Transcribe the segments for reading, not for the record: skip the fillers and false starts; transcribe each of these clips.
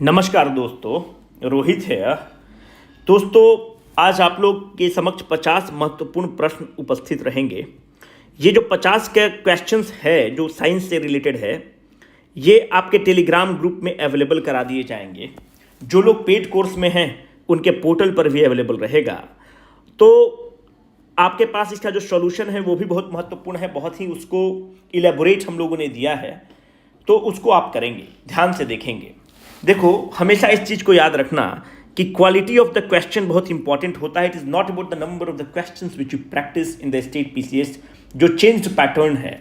नमस्कार दोस्तों, रोहित है। दोस्तों, आज आप लोग के समक्ष 50 महत्वपूर्ण प्रश्न उपस्थित रहेंगे। ये जो 50 के क्वेश्चंस है जो साइंस से रिलेटेड है, ये आपके टेलीग्राम ग्रुप में अवेलेबल करा दिए जाएंगे। जो लोग पेड कोर्स में हैं उनके पोर्टल पर भी अवेलेबल रहेगा। तो आपके पास इसका जो सॉल्यूशन है वो भी बहुत महत्वपूर्ण है, बहुत ही उसको इलेबोरेट हम लोगों ने दिया है, तो उसको आप करेंगे, ध्यान से देखेंगे। देखो, हमेशा इस चीज को याद रखना कि क्वालिटी ऑफ द क्वेश्चन बहुत इंपॉर्टेंट होता है। It is not about the number of the questions which you practice in the state PCS. जो चेंज्ड पैटर्न है,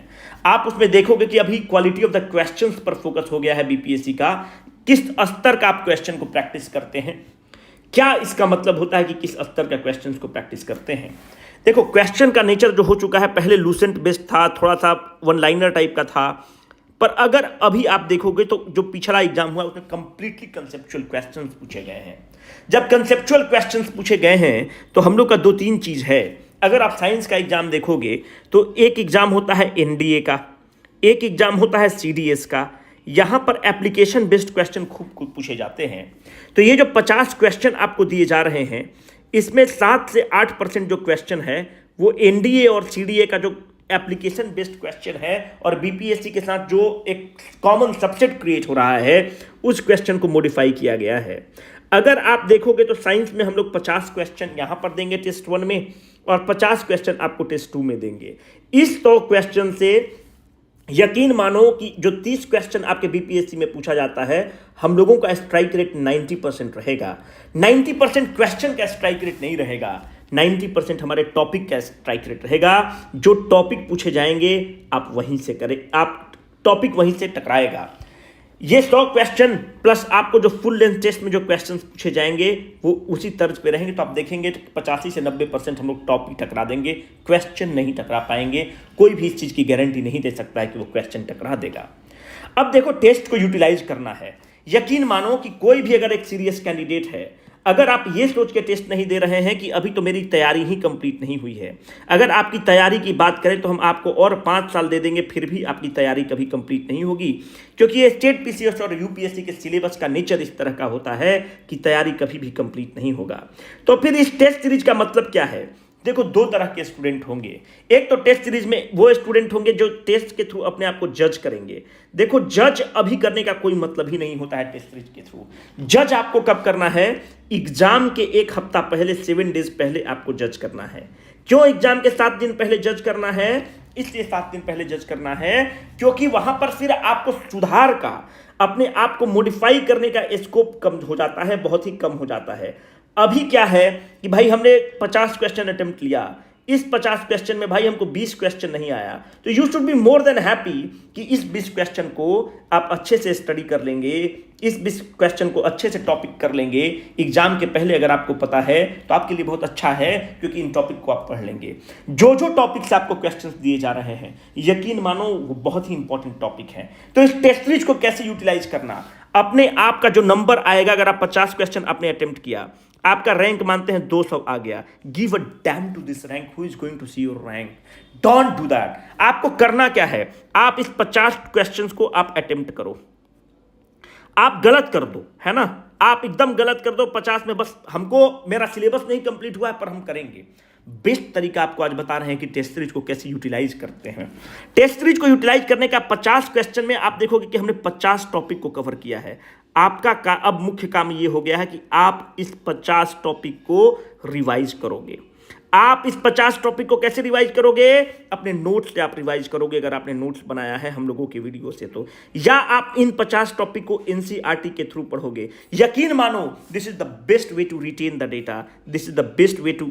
आप उसमें देखोगे कि अभी क्वालिटी ऑफ द क्वेश्चंस पर फोकस हो गया है बीपीएससी का। किस स्तर का आप क्वेश्चन को प्रैक्टिस करते हैं, क्या इसका मतलब होता है कि किस स्तर का क्वेश्चन को प्रैक्टिस करते हैं। देखो, क्वेश्चन का नेचर जो हो चुका है, पहले लूसेंट बेस्ड था, थोड़ा सा वन लाइनर टाइप का था, पर अगर अभी आप देखोगे तो जो पिछला एग्जाम हुआ उसमें कंप्लीटली कंसेप्चुअल क्वेश्चंस पूछे गए हैं। जब कंसेप्चुअल क्वेश्चंस पूछे गए हैं तो हम लोग का दो तीन चीज है। अगर आप साइंस का एग्जाम देखोगे तो एक एग्जाम होता है एनडीए का, एक एग्जाम होता है सीडीएस का। यहां पर एप्लीकेशन बेस्ड क्वेश्चन खूब पूछे जाते हैं। तो ये जो 50 क्वेश्चन आपको दिए जा रहे हैं, इसमें 7 से 8% जो क्वेश्चन है वो एनडीए और सीडीए का जो एप्लीकेशन बेस्ड क्वेश्चन है, और बीपीएससी के साथ जो एक कॉमन सबसेट क्रिएट हो रहा है उस क्वेश्चन को मॉडिफाई किया गया है। अगर आप देखोगे तो साइंस में हम लोग 50 क्वेश्चन यहां पर देंगे टेस्ट 1 में, और 50 क्वेश्चन आपको टेस्ट 2 में देंगे। इस 100 क्वेश्चन से यकीन मानो कि जो 30 क्वेश्चन आपके बीपीएससी में पूछा जाता है, हम लोगों का स्ट्राइक रेट 90% रहेगा। 90% क्वेश्चन का स्ट्राइक रेट नहीं रहेगा, 90% हमारे टॉपिक का स्ट्राइक रेट रहेगा। जो टॉपिक पूछे जाएंगे आप वहीं से करें, आप टॉपिक वहीं से टकराएगा। ये 100 क्वेश्चन प्लस आपको जो फुल लेंथ टेस्ट में जो क्वेश्चन पूछे जाएंगे वो उसी तर्ज पे रहेंगे। तो आप देखेंगे 85 से 90% हम लोग टॉपिक टकरा देंगे, क्वेश्चन नहीं टकरा पाएंगे। कोई भी इस चीज की गारंटी नहीं दे सकता है कि वो क्वेश्चन टकरा देगा। अब देखो, टेस्ट को यूटिलाइज करना है। यकीन मानो कि कोई भी अगर एक सीरियस कैंडिडेट है, अगर आप ये सोच के टेस्ट नहीं दे रहे हैं कि अभी तो मेरी तैयारी ही कंप्लीट नहीं हुई है, अगर आपकी तैयारी की बात करें तो हम आपको और 5 साल दे देंगे, फिर भी आपकी तैयारी कभी कंप्लीट नहीं होगी। क्योंकि ये स्टेट पीसीएस और यूपीएससी के सिलेबस का नेचर इस तरह का होता है कि तैयारी कभी भी कंप्लीट नहीं होगा। तो फिर इस टेस्ट सीरीज का मतलब क्या है? देखो, 2 तरह के स्टूडेंट होंगे। एक तो टेस्ट सीरीज में वो स्टूडेंट होंगे जो टेस्ट के थ्रू अपने आप को जज करेंगे। देखो, जज अभी करने का कोई मतलब ही नहीं होता है टेस्ट सीरीज के थ्रू। जज आपको कब करना है? एग्जाम के 1 हफ्ता पहले, 7 डेज पहले आपको जज करना है। क्यों एग्जाम के 7 दिन पहले जज करना है? इसलिए 7 दिन पहले जज करना है क्योंकि वहां पर फिर आपको सुधार का, अपने आप को मॉडिफाई करने का स्कोप कम हो जाता है, बहुत ही कम हो जाता है। अभी क्या है कि भाई हमने 50 क्वेश्चन अटेम्प्ट लिया, इस 50 क्वेश्चन में भाई हमको 20 क्वेश्चन नहीं आया, तो you should be more than happy कि इस 20 क्वेश्चन को आप अच्छे से स्टडी कर लेंगे, इस 20 क्वेश्चन को अच्छे से टॉपिक कर लेंगे एग्जाम के पहले। अगर आपको पता है तो आपके लिए बहुत अच्छा है, क्योंकि इन टॉपिक को आप पढ़ लेंगे। जो जो टॉपिक्स आपको क्वेश्चंस दिए जा रहे हैं, यकीन मानो वो बहुत ही इंपॉर्टेंट टॉपिक है। तो इस टेस्ट सीरीज को कैसे यूटिलाइज करना? अपने आप का जो नंबर आएगा, अगर आप 50 क्वेश्चन आपने अटेम्प्ट किया, आपका रैंक मानते हैं 200 आ गया, give a damn to this rank, who is going to see your rank. Don't do that. आपको करना क्या है? आप इस 50 क्वेश्चंस को आप अटेम्प्ट करो, आप गलत कर दो, है ना, आप एकदम गलत कर दो 50 में। बस हमको, मेरा सिलेबस नहीं कंप्लीट हुआ है पर हम करेंगे। बेस्ट तरीका आपको आज बता रहे हैं कि टेस्ट सीरीज को कैसे यूटिलाइज करते हैं। टेस्ट सीरीज को यूटिलाइज करने का 50 क्वेश्चन में आप देखोगे कि हमने 50 टॉपिक को कवर किया है। आपका अब मुख्य काम ये हो गया है कि आप इस 50 टॉपिक को रिवाइज करोगे। आप इस 50 टॉपिक को कैसे रिवाइज करोगे? अपने नोट्स से आप रिवाइज करोगे, अगर आपने नोट्स बनाया है हम लोगों के वीडियो से तो, या आप इन 50 टॉपिक को एनसीईआरटी के थ्रू पढ़ोगे। यकीन मानो, this is the best way to retain the data, this is the best way to,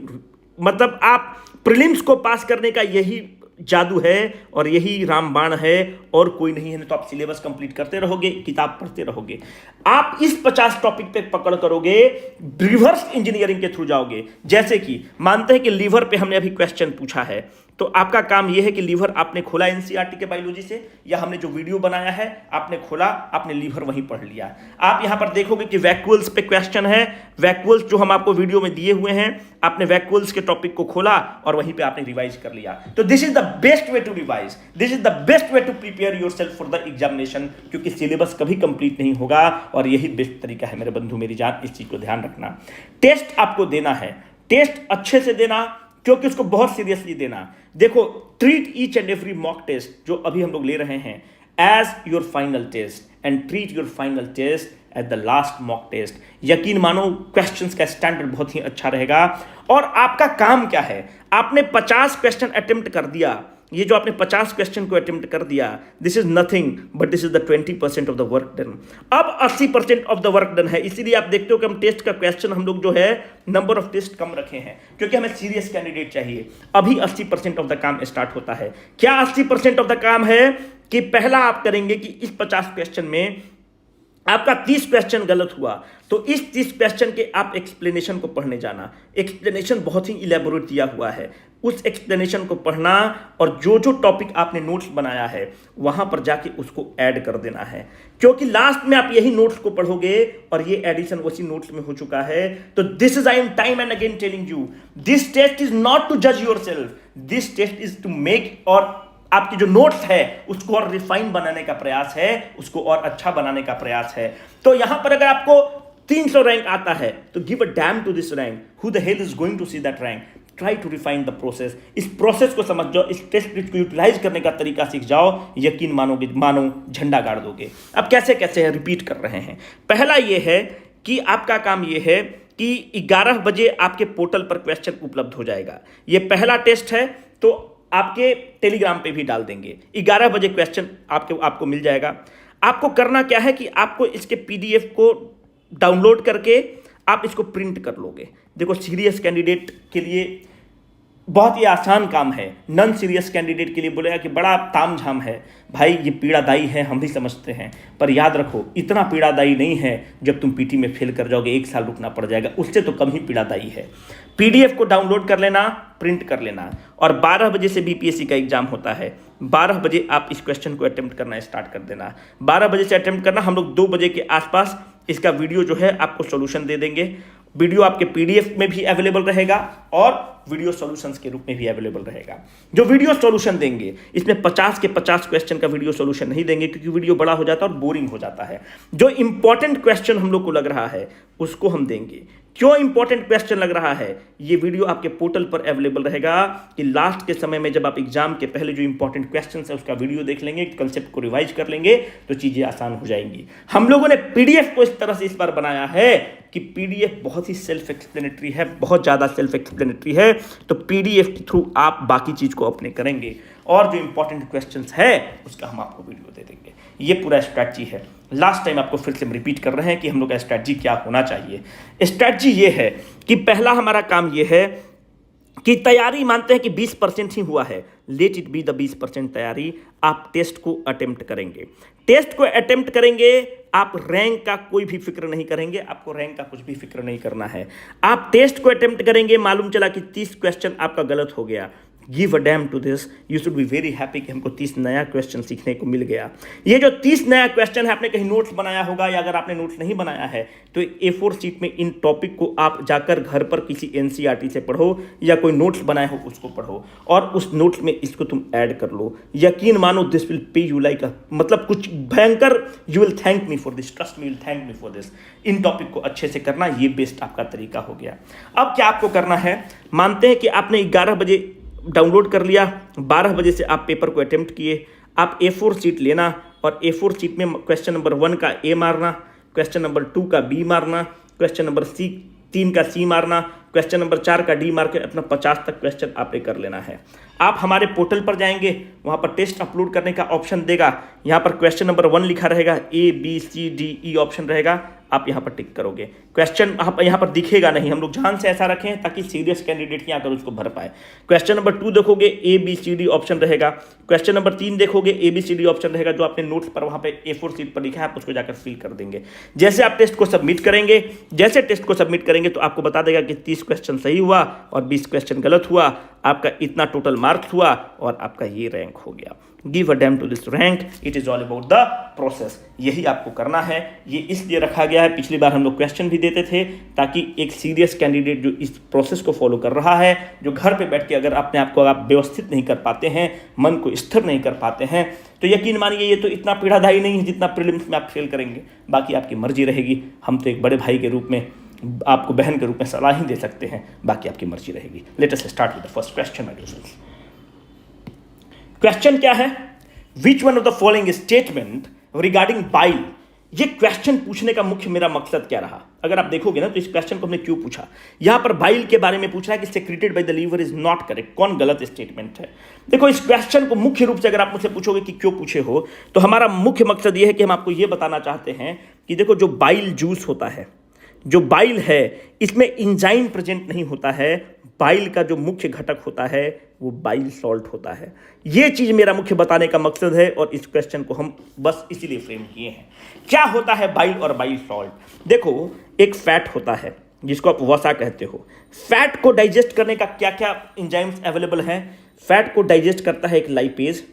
मतलब आप प्रीलिम्स को पास करने का यही जादू है और यही रामबाण है, और कोई नहीं है। तो आप सिलेबस कंप्लीट करते रहोगे, किताब पढ़ते रहोगे। आप इस 50 टॉपिक पे पकड़ करोगे, रिवर्स इंजीनियरिंग के थ्रू जाओगे। जैसे कि मानते हैं कि लीवर पे हमने अभी क्वेश्चन पूछा है, तो आपका काम यह है कि लीवर आपने खोला एनसीईआरटी के बायोलॉजी से, या हमने जो वीडियो बनाया है आपने खोला, आपने लीवर वहीं पढ़ लिया। आप यहां पर देखोगे कि वैक्यूल्स पे क्वेश्चन है, वैक्यूल्स जो हम आपको वीडियो में दिए हुए हैं, आपने वैक्यूल्स के टॉपिक को खोला और वहीं पे आपने रिवाइज कर लिया। तो this is the best way to revise, this is the best way to prepare yourself for the examination, क्योंकि सिलेबस कभी कंप्लीट नहीं होगा और यही बेस्ट तरीका है मेरे बंधु मेरी जान, इस चीज को ध्यान रखना। टेस्ट आपको देना है, टेस्ट अच्छे से देना, क्योंकि उसको बहुत सीरियसली देना। देखो, treat each and every mock test जो अभी हम लोग ले रहे हैं as your final test and treat your final test at the last mock test. यकीन मानो क्वेश्चंस का स्टैंडर्ड बहुत ही अच्छा रहेगा। और आपका काम क्या है, आपने 50 क्वेश्चन अटेम्प्ट कर दिया, ये जो आपने 50 क्वेश्चन को अटेम्प्ट कर दिया, this is nothing but this is the 20% of the work done. अब 80% ऑफ द वर्क डन है। इसीलिए आप देखते हो कि हम टेस्ट का क्वेश्चन हम लोग जो है नंबर ऑफ टेस्ट कम रखे हैं, क्योंकि हमें सीरियस कैंडिडेट चाहिए। अभी 80% ऑफ द काम स्टार्ट होता है। क्या 80% ऑफ द काम है कि पहला आप करेंगे कि इस 50 क्वेश्चन में आपका 30 क्वेश्चन गलत हुआ, तो इस 30 क्वेश्चन के आप एक्सप्लेनेशन को पढ़ने जाना। एक्सप्लेनेशन बहुत ही इलेबोरेट दिया हुआ है, उस एक्सप्लेनेशन को पढ़ना और जो जो टॉपिक आपने नोट्स बनाया है वहां पर जाके उसको ऐड कर देना है, क्योंकि लास्ट में आप यही नोट्स को पढ़ोगे और ये एडिशन उसी नोट्स में हो चुका है। तो this is I am time and again telling you, this test is not to जज yourself, this test is to make, और आपकी जो नोट्स है उसको और रिफाइन बनाने का प्रयास है, उसको और अच्छा बनाने का प्रयास है। तो यहां पर अगर आपको 300 रैंक आता है तो give a damn to this rank, who the hell is going to see that rank, try to refine the process. इस प्रोसेस को समझ जाओ, इस टेस्ट को यूटिलाइज करने का तरीका सीख जाओ, यकीन मानोगे, मानो झंडा गाड़ दोगे। अब कैसे कैसे रिपीट कर रहे हैं। पहला यह है कि आपका काम यह है कि 11 बजे आपके पोर्टल पर क्वेश्चन उपलब्ध हो जाएगा। यह पहला टेस्ट है तो आपके टेलीग्राम पे भी डाल देंगे। 11 बजे क्वेश्चन आपको मिल जाएगा। आपको करना क्या है कि आपको इसके पीडीएफ को डाउनलोड करके आप इसको प्रिंट कर लोगे। देखो, सीरियस कैंडिडेट के लिए बहुत ही आसान काम है, नॉन सीरियस कैंडिडेट के लिए बोलेगा कि बड़ा तामझाम है। भाई, ये पीड़ादायी है, हम भी समझते हैं, पर याद रखो इतना पीड़ादायी नहीं है। जब तुम पीटी में फेल कर जाओगे 1 साल रुकना पड़ जाएगा, उससे तो कम ही पीड़ादायी है। पीडीएफ को डाउनलोड कर लेना, प्रिंट कर लेना, और 12 बजे से बीपीएससी का एग्जाम होता है। 12 बजे आप इस क्वेश्चन को अटेम्प्ट करना स्टार्ट कर देना। 12 बजे से अटेम्प्ट करना, हम लोग 2 बजे के आसपास इसका वीडियो जो है आपको सॉल्यूशन दे देंगे। वीडियो आपके पीडीएफ में भी अवेलेबल रहेगा और वीडियो सॉल्यूशंस के रूप में भी अवेलेबल रहेगा। जो वीडियो सॉल्यूशन देंगे इसमें 50 के 50 क्वेश्चन का वीडियो सॉल्यूशन नहीं देंगे, क्योंकि वीडियो बड़ा हो जाता है और बोरिंग हो जाता है। जो इंपॉर्टेंट क्वेश्चन हम लोग को लग रहा है उसको हम देंगे। क्यों इंपॉर्टेंट क्वेश्चन लग रहा है, ये वीडियो आपके पोर्टल पर अवेलेबल रहेगा कि लास्ट के समय में जब आप एग्जाम के पहले जो इंपॉर्टेंट क्वेश्चन है उसका वीडियो देख लेंगे, कंसेप्ट को रिवाइज कर लेंगे, तो चीजें आसान हो जाएंगी। हम लोगों ने पीडीएफ को इस तरह से इस बार बनाया है कि पीडीएफ बहुत ही सेल्फ एक्सप्लेनेटरी है, बहुत ज्यादा सेल्फ एक्सप्लेनेटरी है। तो पीडीएफ के थ्रू आप बाकी चीज को अपने करेंगे और जो इंपॉर्टेंट क्वेश्चंस है उसका हम आपको वीडियो दे देंगे। ये पूरा स्ट्रैटेजी है। लास्ट टाइम आपको फिर से हम रिपीट कर रहे हैं कि हम लोग का स्ट्रैटेजी क्या होना चाहिए। स्ट्रैटेजी ये है कि पहला हमारा काम ये है कि तैयारी मानते हैं कि 20% ही हुआ है, लेट इट बी द 20% तैयारी। आप टेस्ट को अटेम्प्ट करेंगे, टेस्ट को अटेम्प्ट करेंगे, आप रैंक का कोई भी फिक्र नहीं करेंगे, आपको रैंक का कुछ भी फिक्र नहीं करना है। आप टेस्ट को अटेम्प्ट करेंगे, मालूम चला कि 30 क्वेश्चन आपका गलत हो गया, give a damn to this, you should be very happy कि हमको 30 नया क्वेश्चन सीखने को मिल गया। ये जो 30 नया क्वेश्चन है, आपने कहीं नोट्स बनाया होगा, या अगर आपने नोट्स नहीं बनाया है तो A4 शीट में इन टॉपिक को आप जाकर घर पर किसी एनसीईआरटी से पढ़ो या कोई नोट्स बनाए हो उसको पढ़ो और उस नोट्स में इसको तुम ऐड कर लो। यकीन मानो this will pay you like मतलब कुछ भयंकर, you will thank me for this, trust me, will thank me for this. In topic को अच्छे से करना, ये बेस्ट आपका तरीका हो गया। अब क्या आपको करना है, मानते हैं कि आपने 11 बजे डाउनलोड कर लिया, 12 बजे से आप पेपर को अटेम्प्ट किए। आप A4 शीट लेना और A4 शीट में क्वेश्चन नंबर 1 का A मारना, क्वेश्चन नंबर 2 का B मारना, क्वेश्चन नंबर 3 का C मारना, क्वेश्चन नंबर 4 का D मार के अपना 50 तक क्वेश्चन आपने कर लेना है। आप हमारे पोर्टल पर जाएंगे, वहाँ पर टेस्ट अपलोड करने का ऑप्शन देगा। यहाँ पर क्वेश्चन नंबर 1 लिखा रहेगा, A B C D E option रहेगा। आप यहाँ पर टिक करोगे। क्वेश्चन यहाँ पर दिखेगा नहीं, हम लोग ध्यान से ऐसा रखें ताकि सीरियस कैंडिडेट यहाँ आकर उसको भर पाए। क्वेश्चन नंबर 2 देखोगे ABCD ऑप्शन रहेगा। क्वेश्चन नंबर 3 देखोगे ABCD ऑप्शन रहेगा, जो आपने नोट्स पर वहाँ पे A4 शीट पर लिखा है आप उसको जाकर फिल कर देंगे। जैसे आप टेस्ट को सबमिट करेंगे, तो आपको बता देगा कि 30 क्वेश्चन सही हुआ और 20 क्वेश्चन गलत हुआ, आपका इतना टोटल मार्क्स हुआ और आपका ये रैंक हो गया। Give a damn to this rank, it is all about the process. यही आपको करना है। ये इसलिए रखा गया है, पिछली बार हम लोग क्वेश्चन भी देते थे ताकि एक सीरियस कैंडिडेट जो इस प्रोसेस को फॉलो कर रहा है, जो घर पे बैठ के अगर अपने आप को आप व्यवस्थित नहीं कर पाते हैं, मन को स्थिर नहीं कर पाते हैं, तो यकीन मानिए ये तो इतना पीड़ादायी नहीं है जितना प्रीलिम्स में आप फेल करेंगे। बाकी आपकी मर्जी रहेगी, हम तो एक बड़े भाई के रूप में, आपको बहन के रूप में सलाह ही दे सकते हैं, बाकी आपकी मर्जी रहेगी। Let us start with the first question my dear students. Question क्या है? Which one of the following statement regarding bile. ये क्वेश्चन पूछने का मुख्य मेरा मकसद क्या रहा? अगर आप देखोगे ना तो इस क्वेश्चन को हमने क्यों पूछा, यहां पर बाइल के बारे में पूछ रहा है कि secreted by the liver is not correct. कौन गलत स्टेटमेंट है? देखो, इस क्वेश्चन को मुख्य रूप से अगर आप मुझसे पूछोगे कि क्यों पूछे हो, तो हमारा मुख्य मकसद यह है कि हम आपको यह बताना चाहते हैं कि देखो, जो बाइल जूस होता है, जो बाइल है, इसमें इंजाइम प्रेजेंट नहीं होता है। बाइल का जो मुख्य घटक होता है वो बाइल सॉल्ट होता है। ये चीज मेरा मुख्य बताने का मकसद है और इस क्वेश्चन को हम बस इसीलिए फ्रेम किए हैं। क्या होता है बाइल और बाइल सॉल्ट? देखो, एक फैट होता है जिसको आप वसा कहते हो। फैट को डाइजेस्ट करने का क्या क्या एंजाइम्स अवेलेबल हैं? फैट को डाइजेस्ट करता है एक लाइपेज।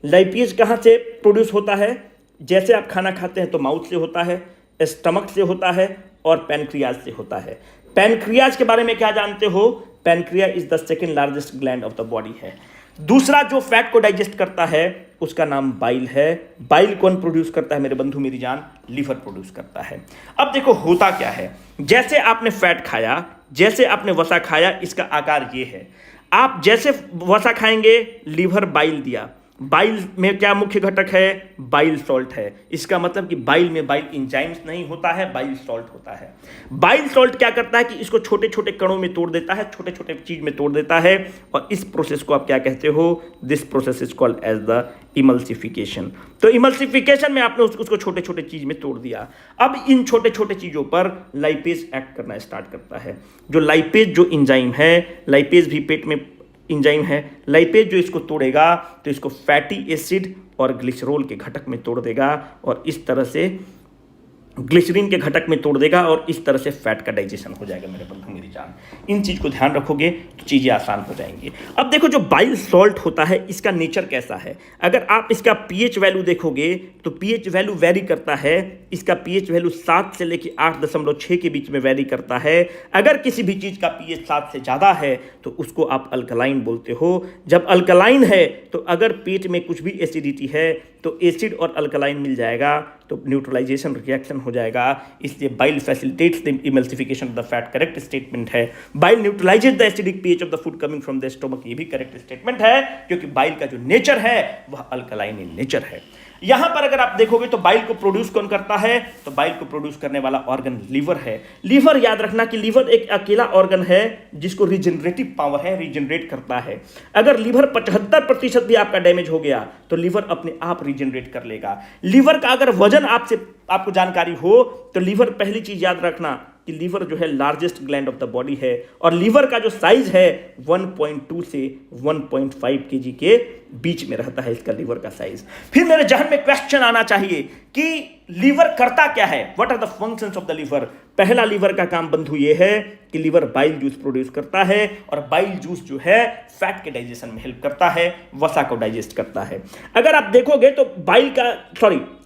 लाइपेज कहाँ से प्रोड्यूस होता है? जैसे आप खाना खाते हैं तो माउथ से होता है, स्टमक से होता है और पैनक्रियाज से होता है। पैनक्रियाज के बारे में क्या जानते हो? Pancreas is the second largest gland of the body है। दूसरा जो फैट को डाइजेस्ट करता है उसका नाम बाइल है। बाइल कौन प्रोड्यूस करता है मेरे बंधु मेरी जान? लीवर प्रोड्यूस करता है। अब देखो होता क्या है, जैसे आपने फैट खाया, जैसे आपने वसा खाया, इसका आकार ये है। आप जैसे वसा खाएंगे, लीवर बाइल दिया। बाइल में क्या मुख्य घटक है? बाइल सॉल्ट है। इसका मतलब कि बाइल में बाइल एंजाइम्स नहीं होता है, बाइल सॉल्ट होता है। बाइल सॉल्ट क्या करता है कि इसको छोटे छोटे कणों में तोड़ देता है, छोटे छोटे चीज में तोड़ देता है, और इस प्रोसेस को आप क्या कहते हो? This process is called as the emulsification. तो इमल्सिफिकेशन में आपने उसको छोटे छोटे चीज में तोड़ दिया। अब इन छोटे छोटे चीजों पर लाइपेज एक्ट करना स्टार्ट करता है। जो लाइपेज जो एंजाइम है, लाइपेज भी पेट में एंजाइम है, लाइपेज जो इसको तोड़ेगा तो इसको फैटी एसिड और ग्लिसरॉल के घटक में तोड़ देगा और इस तरह से ग्लिसरीन के घटक में तोड़ देगा और इस तरह से फैट का डाइजेशन हो जाएगा मेरे बंधु मेरी जान। इन चीज को ध्यान रखोगे तो चीजें आसान हो जाएंगी। अब देखो, जो बाइल सॉल्ट होता है इसका नेचर कैसा है? अगर आप इसका पीएच वैल्यू देखोगे तो पीएच वैल्यू वेरी करता है। इसका पीएच वैल्यू 7 से लेकर 8.6 के बीच में वेरी करता है। अगर किसी भी चीज का पीएच 7 से ज्यादा है तो उसको आप अल्कलाइन बोलते हो। जब अल्कलाइन है तो अगर पेट में कुछ भी एसिडिटी है तो एसिड और अल्कलाइन मिल जाएगा तो न्यूट्रलाइजेशन रिएक्शन हो जाएगा। इसलिए bile facilitates the emulsification of the fat. Correct statement है। Bile neutralizes the acidic pH of the food coming from the stomach. ये भी करेक्ट स्टेटमेंट है, क्योंकि बाइल का जो नेचर है वह अल्कलाइन इन नेचर है। यहां पर अगर आप देखोगे तो बाइल को प्रोड्यूस कौन करता है? तो बाइल को प्रोड्यूस करने वाला ऑर्गन लीवर है। लीवर, याद रखना कि लीवर एक अकेला ऑर्गन है जिसको रिजनरेटिव पावर है, रिजनरेट करता है। अगर लीवर 75% भी आपका डैमेज हो गया तो लीवर अपने आप रिजनरेट कर लेगा। लीवर का अगर वजन आपको जानकारी हो तो लीवर, पहली चीज याद रखना कि लीवर जो है largest gland of the body है और लीवर का जो साइज है 1.2 से 1.5 केजी के बीच में रहता है इसका लीवर का साइज। फिर मेरे जहन में क्वेश्चन आना चाहिए कि लीवर करता क्या है? What are the functions of the liver? पहला लीवर का काम बंधु ये है कि लीवर बाइल जूस प्रोड्यूस करता है और बाइल जूस जो है फैट के डाइजेशन में हेल्प करता है, वसा को डाइजेस्ट करता है। अगर आप देखोगे तो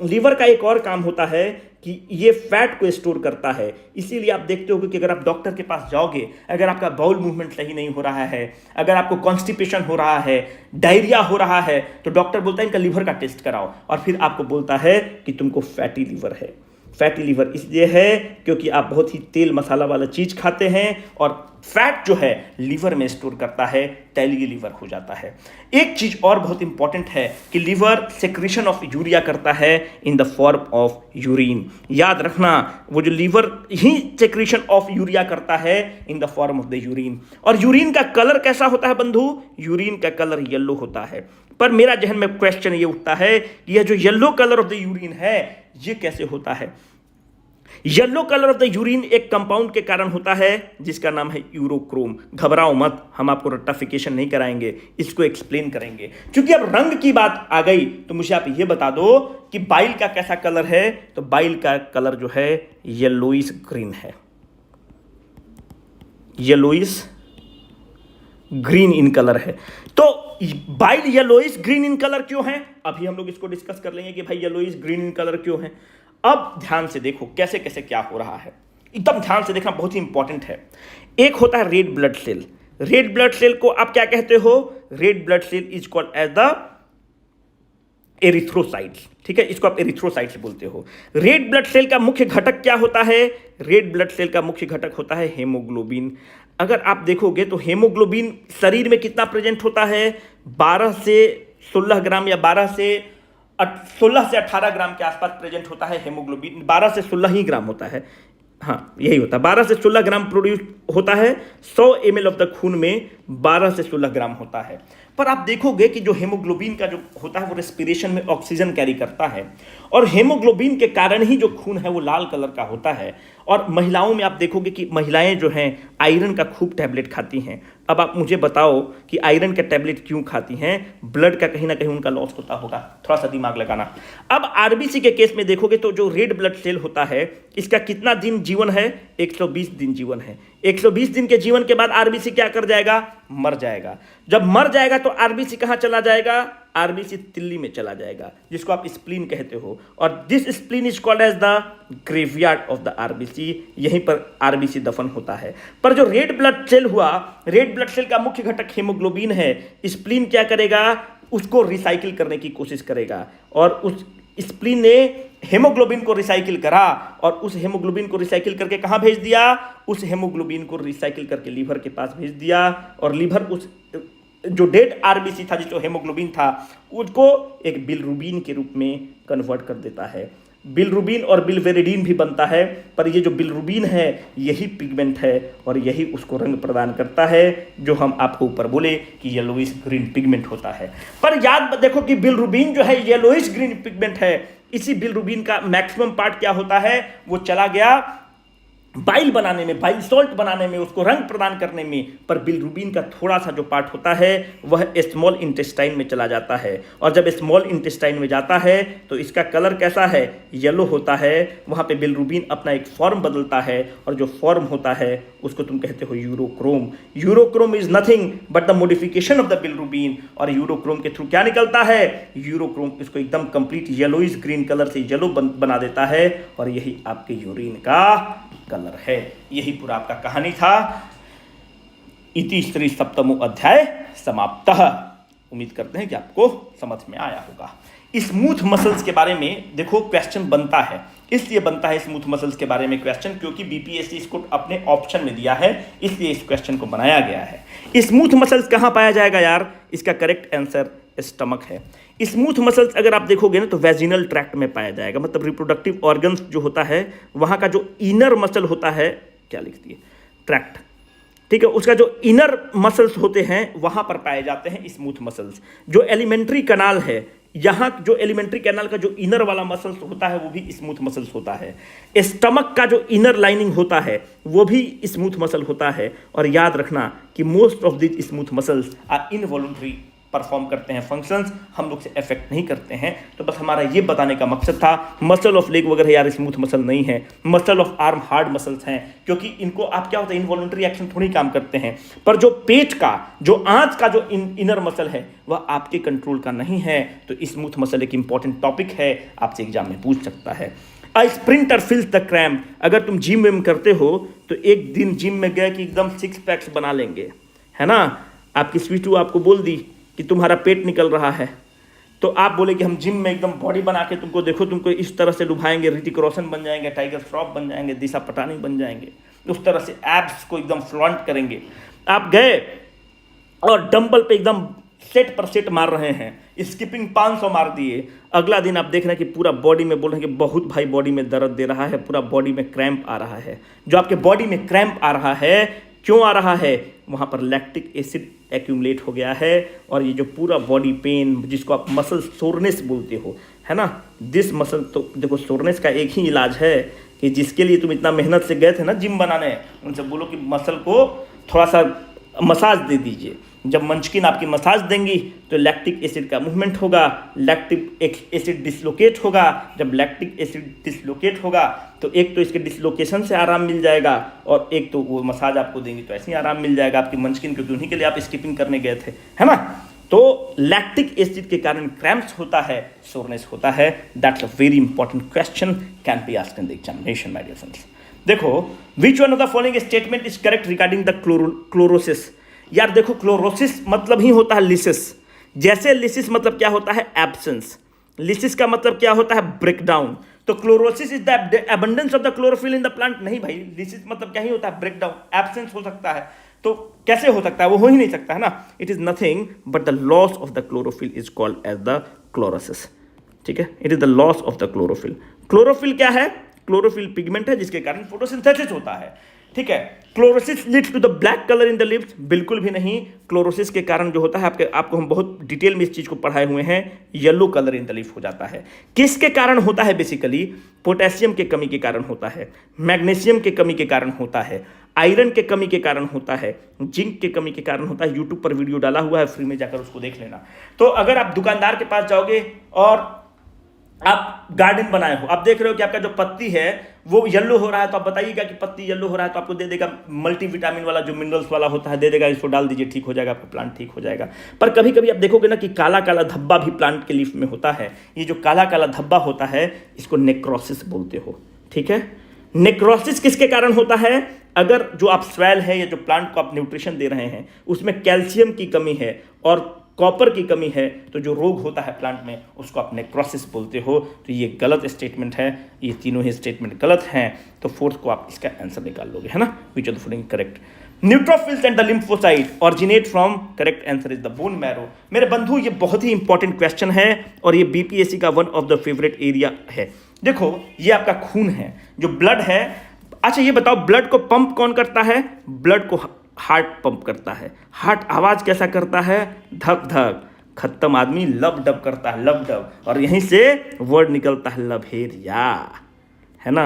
लीवर का एक और काम होता है कि ये फैट को स्टोर करता है। इसीलिए आप देखते हो कि अगर आप डॉक्टर के पास जाओगे, अगर आपका बाउल मूवमेंट सही नहीं हो रहा है, अगर आपको कॉन्स्टिपेशन हो रहा है, डायरिया हो रहा है, तो डॉक्टर बोलता है इनका लीवर का टेस्ट कराओ और फिर आपको बोलता है कि तुमको फैटी लीवर है। फैटी लीवर इसलिए है क्योंकि आप बहुत ही तेल मसाला वाला चीज खाते हैं और फैट जो है लीवर में स्टोर करता है, तैलीय लीवर हो जाता है। एक चीज और बहुत इंपॉर्टेंट है कि लीवर सेक्रेशन ऑफ यूरिया करता है in the form of urine. याद रखना, वो जो लीवर ही सेक्रेशन ऑफ यूरिया करता है in the form of the urine. और यूरिन का कलर कैसा होता है बंधु? यूरिन का कलर येलो होता है। पर मेरा जहन में क्वेश्चन ये उठता है कि यह जो yellow colour of the urine है ये कैसे होता है? Yellow colour of the urine एक कंपाउंड के कारण होता है जिसका नाम है यूरोक्रोम। घबराओ मत, हम आपको रट्टाफिकेशन नहीं कराएंगे, इसको एक्सप्लेन करेंगे। क्योंकि अब रंग की बात आ गई तो मुझे आप ये बता दो कि बाइल का कैसा कलर है। तो बाइल का कलर जो है येलोइश ग्रीन है, येलोइश ग्रीन इन कलर है। तो bile yellowish green in colour क्यों है, अभी हम लोग इसको डिस्कस कर लेंगे कि भाई येलोइश ग्रीन इन कलर क्यों है। अब ध्यान से देखो कैसे कैसे क्या हो रहा है, एकदम ध्यान से देखना, बहुत ही इंपॉर्टेंट है। एक होता है red blood cell. Red blood cell को आप क्या कहते हो, red blood cell is called as the erythrocytes, ठीक है, इसको आप एरिथ्रोसाइट्स बोलते हो। रेड ब्लड सेल का मुख्य घटक क्या होता है, रेड ब्लड सेल का मुख्य घटक होता है हेमोग्लोबिन। अगर आप देखोगे तो हेमोग्लोबिन शरीर में कितना प्रेजेंट होता है, 12 से 16 ग्राम या 16 से 18 ग्राम के आसपास प्रेजेंट होता है हेमोग्लोबिन। 12 से 16 ही ग्राम होता है, हाँ यही होता है, 12 से 16 ग्राम प्रोड्यूस होता है। 100 ml ऑफ द खून में 12 से 16 ग्राम होता है। पर आप देखोगे कि जो हेमोग्लोबिन का जो होता है वो रेस्पिरेशन में ऑक्सीजन कैरी करता है, और हेमोग्लोबिन के कारण ही जो खून है वो लाल कलर का होता है। और महिलाओं में आप देखोगे कि महिलाएं जो हैं आयरन का खूब टैबलेट खाती हैं। अब आप मुझे बताओ कि आयरन का टैबलेट क्यों खाती हैं, ब्लड का कहीं ना कहीं उनका लॉस होता होगा, थोड़ा सा दिमाग लगाना। अब आरबीसी के केस में देखोगे तो जो रेड ब्लड सेल होता है इसका कितना दिन जीवन है, 120 दिन जीवन है। 120 दिन के जीवन के बाद आरबीसी क्या कर जाएगा, मर जाएगा। जब मर जाएगा तो आरबीसी कहां चला जाएगा, आरबीसी तिल्ली में चला जाएगा, जिसको आप स्प्लीन कहते हो। और this spleen is called as the graveyard of the RBC, यहीं पर आरबीसी दफन होता है। पर जो रेड ब्लड सेल हुआ, रेड ब्लड सेल का मुख्य घटक हेमोग्लोबिन है। स्प्लीन क्या करेगा, उसको रिसाइकिल करने की कोशिश करेगा, और उस स्प्लीन ने हेमोग्लोबिन को रिसाइकिल करा, और उस हेमोग्लोबिन को रिसाइकिल करके कहां भेज दिया, उस हेमोग्लोबिन को रिसाइकिल करके लीवर के पास भेज दिया, और लीवर उस जो डेड आरबीसी था, जो हेमोग्लोबिन था, उसको एक बिलरुबिन के रूप में कन्वर्ट कर देता है। बिलरुबिन और बिलवेरिडीन भी बनता है, पर ये जो बिलरुबिन है यही पिगमेंट है, और यही उसको रंग प्रदान करता है, जो हम आपको ऊपर बोले कि येलोइश ग्रीन पिगमेंट होता है। पर याद देखो कि बिलरुबिन जो है येलोइश ग्रीन पिगमेंट है। इसी बिलरुबिन का मैक्सिमम पार्ट क्या होता है, वो चला गया बाइल बनाने में, बाइल सॉल्ट बनाने में, उसको रंग प्रदान करने में। पर बिलरुबिन का थोड़ा सा जो पार्ट होता है वह स्मॉल इंटेस्टाइन में चला जाता है, और जब स्मॉल इंटेस्टाइन में जाता है तो इसका कलर कैसा है, येलो होता है। वहाँ पे बिलरुबिन अपना एक फॉर्म बदलता है, और जो फॉर्म होता है उसको तुम कहते हो urochrome. Urochrome is nothing but the modification of the bilirubin, और यूरोक्रोम के थ्रू क्या निकलता है, यूरोक्रोम इसको एकदम कंप्लीट येलोइश ग्रीन कलर से येलो बना देता है, और यही आपके यूरिन का कलर है। यही पूरा आपका कहानी था। इति श्री सप्तमो अध्याय समाप्तः। उम्मीद करते हैं कि आपको समझ में आया होगा। स्मूथ मसल्स के बारे में देखो क्वेश्चन बनता है, इसलिए बनता है स्मूथ मसल्स के बारे में क्वेश्चन क्योंकि बीपीएससी इसको अपने ऑप्शन में दिया है, इसलिए इस क्वेश्चन को बनाया गया है। स्मूथ मसल्स कहां पाया जाएगा यार, इसका करेक्ट आंसर स्टमक है। स्मूथ मसल्स अगर आप देखोगे ना तो वेजिनल ट्रैक्ट में पाया जाएगा, मतलब रिप्रोडक्टिव ऑर्गन्स जो होता है वहां का जो इनर मसल होता है, क्या लिखती है, ट्रैक्ट, ठीक है, उसका जो इनर मसल्स होते हैं वहां पर पाए जाते हैं स्मूथ मसल्स। जो एलिमेंट्री कैनाल है, यहाँ जो एलिमेंट्री कैनाल का जो इनर वाला मसल्स होता है वो भी स्मूथ मसल्स होता है। स्टमक का जो इनर लाइनिंग होता है वो भी स्मूथ मसल होता है। और याद रखना कि most of this smooth muscles are involuntary, perform करते हैं फंक्शंस, हम लोग से अफेक्ट नहीं करते हैं। तो बस हमारा ये बताने का मकसद था। मसल ऑफ लेग वगैरह यार स्मूथ मसल नहीं है, muscle of arm hard muscles हैं, क्योंकि इनको आप क्या होता है इनवॉलंटरी एक्शन थोड़ी काम करते हैं। पर जो पेट का, जो आंत का जो इनर मसल है वह आपके कंट्रोल का नहीं है। तो स्मूथ मसल एक इंपॉर्टेंट टॉपिक है, आपसे एग्जाम में पूछ सकता है। अ स्प्रिंटर फील्स द क्रैम्प, अगर तुम जिम में करते हो तो एक दिन जिम में गए कि एकदम 6 पैक्स बना लेंगे, है ना, आपकी स्वीटू आपको बोल दी कि तुम्हारा पेट निकल रहा है, तो आप बोले कि हम जिम में एकदम बॉडी बना के तुमको देखो, तुमको इस तरह से लुभाएंगे, ऋतिक रोशन बन जाएंगे, टाइगर श्रॉफ बन जाएंगे, दिशा पटानी बन जाएंगे, उस तरह से एब्स को एकदम फ्लॉन्ट करेंगे। आप गए और डंबल पे एकदम सेट पर सेट मार रहे हैं, स्किपिंग 500 मार दिए। अगला दिन आप देख रहे हैं कि पूरा बॉडी में बोल रहे हैं कि बहुत भाई बॉडी में दर्द दे रहा है, पूरा बॉडी में क्रैम्प आ रहा है। जो आपके बॉडी में क्रैम्प आ रहा है, क्यों आ रहा है, वहाँ पर लैक्टिक एसिड एक्यूमुलेट हो गया है, और ये जो पूरा बॉडी पेन जिसको आप मसल सोरनेस बोलते हो, है ना, दिस मसल, तो देखो सोरनेस का एक ही इलाज है कि जिसके लिए तुम इतना मेहनत से गए थे ना जिम बनाने, उनसे बोलो कि मसल को थोड़ा सा मसाज दे दीजिए। जब मंचकिन आपकी मसाज देंगी तो लैक्टिक एसिड का मूवमेंट होगा, लैक्टिक एसिड डिसलोकेट होगा। जब लैक्टिक एसिड डिसलोकेट होगा तो एक तो इसके डिसलोकेशन से आराम मिल जाएगा, और एक तो वो मसाज आपको देंगी तो ऐसे ही आराम मिल जाएगा आपकी मंचकिन, क्योंकि उन्हीं के लिए आप स्किपिंग करने गए थे, है ना। तो लैक्टिक एसिड के कारण क्रैम्प्स होता है, सोरनेस होता है। That's a very important question, can be asked in the examination my dear friends. देखो, which one of the following statement is correct regarding the chlorosis. यार देखो, क्लोरोसिस मतलब ही होता है लिसिस। जैसे लिसिस मतलब क्या होता है, एब्सेंस। लिसिस का मतलब क्या होता है, ब्रेकडाउन। तो chlorosis is the abundance of the chlorophyll in the plant. नहीं भाई, लिसिस मतलब क्या ही होता है, ब्रेकडाउन, एब्सेंस हो सकता है। तो कैसे हो सकता है, वो हो ही नहीं सकता है ना। It is nothing but the loss of the chlorophyll is called as the chlorosis. ठीक है, it is the loss of the chlorophyll. Chlorophyll क्या है, क्लोरोफिल पिगमेंट है जिसके कारण फोटोसिंथेसिस होता है। ठीक है, chlorosis leads to the black colour in the lips, बिल्कुल भी नहीं। क्लोरोसिस के कारण जो होता है, आपको हम बहुत डिटेल में इस चीज को पढ़ाए हुए हैं, yellow colour in the lips हो जाता है। किसके कारण होता है, बेसिकली पोटेशियम के कमी के कारण होता है, मैग्नीशियम के कमी के कारण होता है, आयरन के कमी के कारण होता है, जिंक के कमी के कारण होता है। यूट्यूब पर वीडियो डाला हुआ है, फ्री में जाकर उसको देख लेना। तो अगर आप दुकानदार के पास जाओगे और आप गार्डन बनाए हो, आप देख रहे हो कि आपका जो पत्ती है वो येलो हो रहा है, तो आप बताइएगा कि पत्ती येलो हो रहा है, तो आपको दे देगा मल्टीविटामिन वाला जो मिनरल्स वाला होता है, दे देगा, इसको डाल दीजिए, ठीक हो जाएगा, आपका प्लांट ठीक हो जाएगा। पर कभी कभी आप देखोगे ना कि काला काला धब्बा भी प्लांट के लीफ में होता है। ये जो काला काला धब्बा होता है, इसको नेक्रोसिस बोलते हो। ठीक है, नेक्रोसिस किसके कारण होता है, अगर जो आप सॉइल है या जो प्लांट को आप न्यूट्रिशन दे रहे हैं उसमें कैल्शियम की कमी है और कॉपर की कमी है, तो जो रोग होता है प्लांट में उसको आप नेक्रोसिस बोलते हो। तो ये गलत स्टेटमेंट है, ये तीनों ही स्टेटमेंट गलत हैं। तो फोर्थ को आप इसका आंसर निकाल लोगे, है ना। विच of the following correct. Neutrophils and the lymphocyte originate from, correct answer is the bone marrow. मेरे बंधु, ये बहुत ही इंपॉर्टेंट क्वेश्चन है और ये बीपीएससी का one of the favourite area है। देखो, ये आपका खून है, जो ब्लड है। अच्छा ये बताओ, ब्लड को पंप कौन करता है, ब्लड को हार्ट पंप करता है। हार्ट आवाज कैसा करता है, धक धक। खत्म आदमी लब डब करता है, लब डब, और यहीं से वर्ड निकलता है लभेरिया, है ना।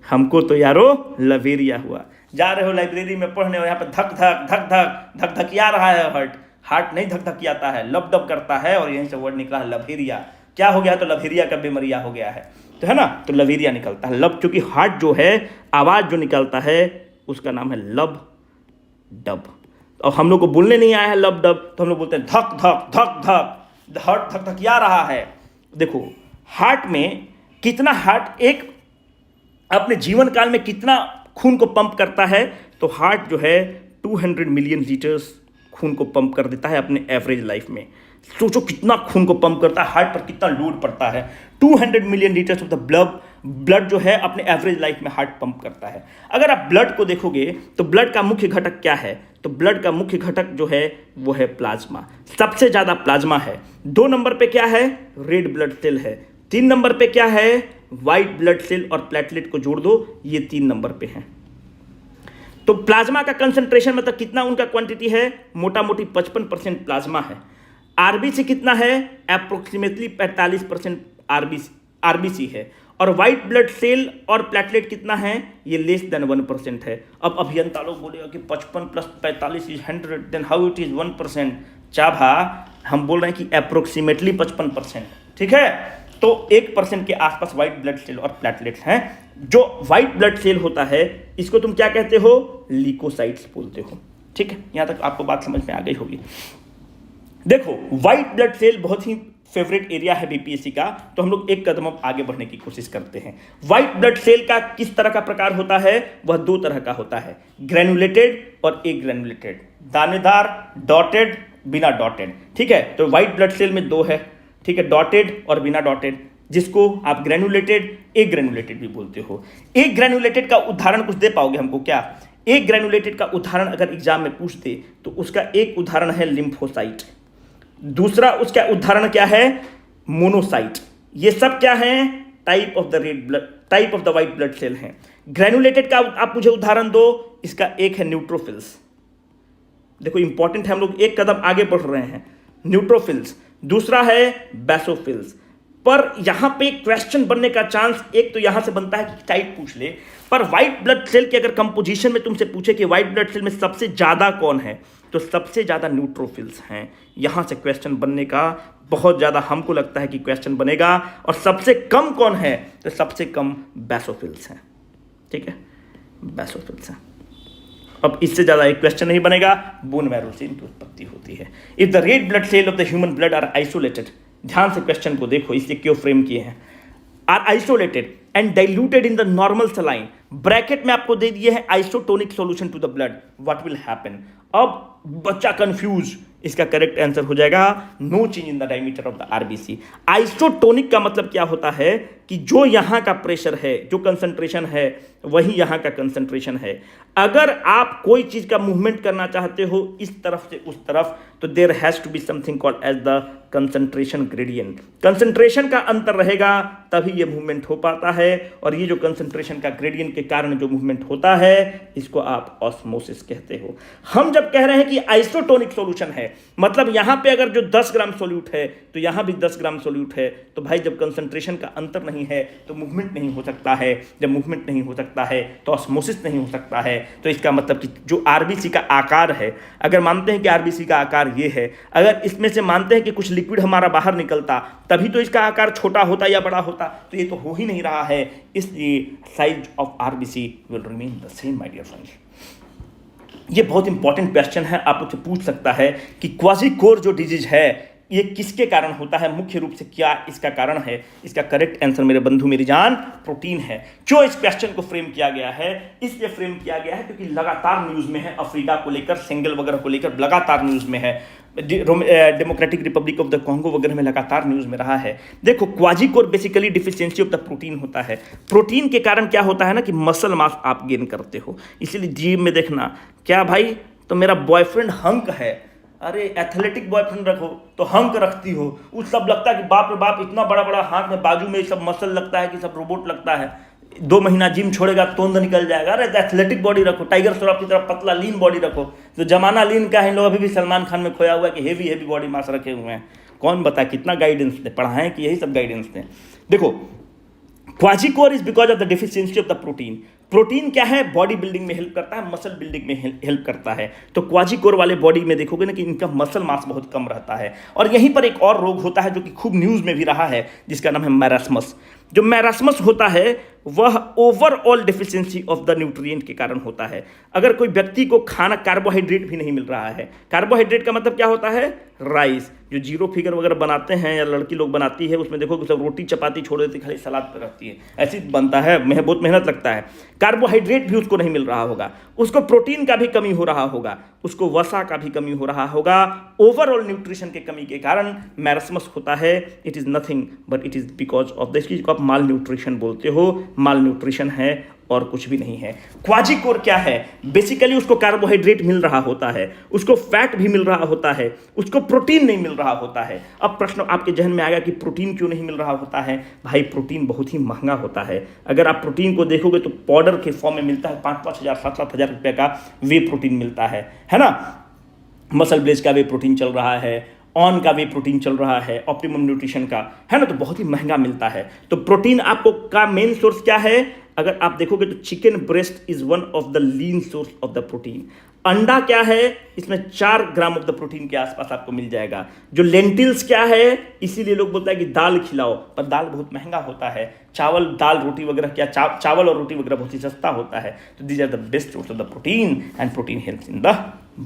हमको तो यारो लवेरिया हुआ। जा रहे हो लाइब्रेरी में पढ़ने और यहाँ पे धक धक धक धक धक धकिया रहा है हार्ट। हार्ट नहीं धक धकियाता है, लब डब करता है, और यहीं से वर्ड निकला है लभेरिया। क्या हो गया, तो लभेरिया का बीमारिया हो गया है, तो है ना। तो लवेरिया निकलता है लब, क्योंकि हार्ट जो है आवाज जो निकलता है उसका नाम है लब डब। और हम लोग को बोलने नहीं आया है लब डब, तो हम लोग बोलते हैं धक धक धक धक, हार्ट धक धकिया रहा है। देखो, हार्ट में कितना, हार्ट एक अपने जीवन काल में कितना खून को पंप करता है, तो हार्ट जो है 200 मिलियन लीटर्स खून को पंप कर देता है अपने एवरेज लाइफ में। सोचो कितना खून को पंप करता है, हार्ट पर कितना लोड पड़ता है। 200 million litres of the blood जो है अपने एवरेज लाइफ में हार्ट पंप करता है। अगर आप ब्लड को देखोगे तो ब्लड का मुख्य घटक क्या है, तो ब्लड का मुख्य घटक जो है वो है प्लाज्मा। सबसे ज्यादा प्लाज्मा है। 2 नंबर पे क्या है, रेड ब्लड सेल है। 3 नंबर पे क्या है, व्हाइट ब्लड सेल, और प्लेटलेट को जोड़ दो, ये 3 नंबर पे है। तो प्लाज्मा का कंसंट्रेशन मतलब कितना उनका क्वांटिटी है, मोटा मोटी 55% प्लाज्मा है। आरबीसी कितना है, अप्रोक्सीमेटली 45% आरबीसी है। और व्हाइट ब्लड सेल और प्लेटलेट कितना है, ये लेस देन 1% है। अब अभियंता लोग बोलेगा कि 55 + 45 is 100, then how it is 1%। चाभा, हम बोल रहे हैं कि अप्रोक्सीमेटली 55%, ठीक है। तो 1% के आसपास व्हाइट ब्लड सेल और प्लेटलेट्स हैं। जो व्हाइट ब्लड सेल होता है इसको तुम क्या कहते हो, ल्यूकोसाइट्स बोलते हो। ठीक है, यहां तक आपको बात समझ में आ गई होगी। देखो, व्हाइट ब्लड सेल बहुत ही फेवरेट एरिया है बीपीएससी का, तो हम लोग एक कदम अब आगे बढ़ने की कोशिश करते हैं। व्हाइट ब्लड सेल का किस तरह का प्रकार होता है, वह 2 तरह का होता है, ग्रेनुलेटेड और एग्रेनुलेटेड। दानेदार, डॉटेड, बिना डॉटेड। ठीक है, तो व्हाइट ब्लड सेल में 2 है, ठीक है, डॉटेड और बिना डॉटेड, जिसको आप ग्रेनुलेटेड, एग्रेनुलेटेड भी बोलते हो। एक ग्रेनुलेटेड का उदाहरण कुछ दे पाओगे हमको क्या? एक ग्रेनुलेटेड का उदाहरण अगर एग्जाम में पूछ दे तो उसका एक उदाहरण है लिम्फोसाइट, दूसरा उसका उदाहरण क्या है, मोनोसाइट। ये सब क्या है, type of the white blood cell हैं। ग्रेनुलेटेड का आप मुझे उदाहरण दो, इसका एक है न्यूट्रोफिल्स। देखो इंपॉर्टेंट है, हम लोग एक कदम आगे बढ़ रहे हैं। न्यूट्रोफिल्स, दूसरा है बेसोफिल्स। पर यहां पे क्वेश्चन बनने का चांस एक तो यहां से बनता है कि टाइप पूछ ले, पर व्हाइट ब्लड सेल के अगर कंपोजिशन में तुमसे पूछे कि व्हाइट ब्लड सेल में सबसे ज्यादा कौन है, तो सबसे ज्यादा न्यूट्रोफिल्स हैं। यहां से क्वेश्चन बनने का बहुत ज्यादा हमको लगता है कि क्वेश्चन बनेगा। और सबसे कम कौन है, तो सबसे कम बेसोफिल्स हैं। ठीक है, बेसोफिल्स हैं। अब इससे ज्यादा एक क्वेश्चन नहीं बनेगा। बोन मैरो से इनकी उत्पत्ति होती है। If the red blood cell of the human blood are isolated, ध्यान से क्वेश्चन को देखो, इसलिए क्यों फ्रेम किए हैं, are isolated and diluted in the normal saline, bracket में आपको दे दिए हैं isotonic solution to the blood, what will happen. अब बच्चा कंफ्यूज, इसका करेक्ट आंसर हो जाएगा no change in the diameter of the RBC. Isotonic का मतलब क्या होता है कि जो यहां का प्रेशर है, जो कंसंट्रेशन है, वही यहां का कंसंट्रेशन है। अगर आप कोई चीज का मूवमेंट करना चाहते हो इस तरफ से उस तरफ, तो there has to be something called as the concentration gradient. Concentration का अंतर रहेगा तभी ये मूवमेंट हो पाता है, और ये जो कंसंट्रेशन का ग्रेडियंट के कारण जो मूवमेंट होता है, इसको आप ऑस्मोसिस कहते हो। हम जब कह रहे हैं कि आइसोटोनिक सॉल्यूशन है, मतलब यहां पे अगर जो 10 ग्राम सॉल्यूट है तो यहां भी 10 ग्राम सॉल्यूट है, तो भाई जब कंसंट्रेशन का अंतर नहीं है तो मूवमेंट नहीं हो सकता है। जब मूवमेंट नहीं हो सकता है तो ऑस्मोसिस नहीं हो सकता है। तो इसका मतलब कि जो आरबीसी का आकार है, अगर मानते हैं कि आरबीसी का आकार ये है, अगर इसमें से मानते हैं कि कुछ लिक्विड हमारा बाहर निकलता तभी तो इसका आकार छोटा होता या बड़ा होता, तो ये तो हो ही नहीं रहा है, इसलिए size of RBC will remain the same my dear friends. ये बहुत इंपॉर्टेंट क्वेश्चन है, आप मुझसे पूछ सकता है कि क्वाजीकोर जो डिजीज है ये किसके कारण होता है, मुख्य रूप से क्या इसका कारण है। इसका करेक्ट आंसर मेरे बंधु मेरी जान प्रोटीन है। क्यों इस क्वेश्चन को फ्रेम किया गया है, इसलिए फ्रेम किया गया है क्योंकि लगातार न्यूज में है, अफ्रीका को लेकर, सेंगल वगैरह को लेकर लगातार न्यूज में है, democratic republic of the Congo वगैरह में लगातार न्यूज में रहा है। देखो, kwashiorkor basically deficiency of the protein होता है। प्रोटीन के कारण क्या होता है ना कि मसल मास आप गेन करते हो। इसीलिए जिम में देखना, क्या भाई तो मेरा बॉयफ्रेंड हंक है, अरे एथलेटिक बॉयफ्रेंड रखो तो हंक रखती हो, उस सब लगता है कि बाप रे बाप इतना बड़ा बड़ा हाथ में बाजू में सब मसल लगता है कि सब रोबोट लगता है। 2 महीना जिम छोड़ेगा तोंद निकल जाएगा। अरे एथलेटिक बॉडी रखो, टाइगर श्रॉफ की तरह पतला लीन बॉडी रखो। तो जमाना लीन का है, लोग अभी भी सलमान खान में खोया हुआ है कि हेवी बॉडी मास रखे हुए हैं। कौन बताए कितना गाइडेंस दे, पढ़ाएं कि यही सब गाइडेंस दें। देखो, kwashiorkor is because of the deficiency of the protein. Protein क्या है, बॉडी बिल्डिंग में हेल्प करता है, मसल बिल्डिंग में हेल्प करता है। तो क्वाजीकोर वाले बॉडी में देखोगे ना कि इनका मसल मास बहुत कम रहता है। और यहीं पर एक और रोग होता है जो कि खूब न्यूज में भी रहा है, जिसका नाम है मैरास्मस। जो मैरास्मस होता है वह overall deficiency of the nutrient के कारण होता है। अगर कोई व्यक्ति को खाना, कार्बोहाइड्रेट भी नहीं मिल रहा है, कार्बोहाइड्रेट का मतलब क्या होता है, राइस, जो जीरो फिगर वगैरह बनाते हैं या लड़की लोग बनाती है, उसमें देखो सब रोटी चपाती छोड़ देती, खाली सलाद पर रहती है, ऐसी बनता है, बहुत मेहनत लगता है। कार्बोहाइड्रेट भी उसको नहीं मिल रहा होगा, उसको प्रोटीन का भी कमी हो रहा होगा, उसको वसा का भी कमी हो रहा होगा। ओवरऑल न्यूट्रिशन के कमी के कारण मैरास्मस होता है। It is nothing but it is because of this, चीज़ को आप माल न्यूट्रिशन बोलते हो, माल न्यूट्रिशन है और कुछ भी नहीं है। क्वाजीकोर क्या है, बेसिकली उसको कार्बोहाइड्रेट मिल रहा होता है, उसको फैट भी मिल रहा होता है, उसको प्रोटीन नहीं मिल रहा होता है। अब प्रश्न आपके जहन में आएगा कि प्रोटीन क्यों नहीं मिल रहा होता है। भाई प्रोटीन बहुत ही महंगा होता है। अगर आप प्रोटीन को देखोगे तो पाउडर के फॉर्म में मिलता है, 5-5 हज़ार 7-7 हज़ार रुपये का वे प्रोटीन मिलता है ना। मसल ब्लेज का वे प्रोटीन चल रहा है, ऑन का वे प्रोटीन चल रहा है, ऑप्टिमम न्यूट्रिशन का, है ना, तो बहुत ही महंगा मिलता है। तो प्रोटीन आपको का मेन सोर्स क्या है, अगर आप देखोगे तो chicken breast is one of the lean source of the protein. अंडा क्या है, इसमें 4 ग्राम ऑफ द प्रोटीन के आसपास आपको मिल जाएगा। जो लेंटिल्स क्या है, इसीलिए लोग बोलते हैं कि दाल खिलाओ, पर दाल बहुत महंगा होता है। चावल, दाल, रोटी वगैरह क्या, चावल और रोटी वगैरह बहुत ही सस्ता होता है। तो these are the best source of the protein and protein helps in the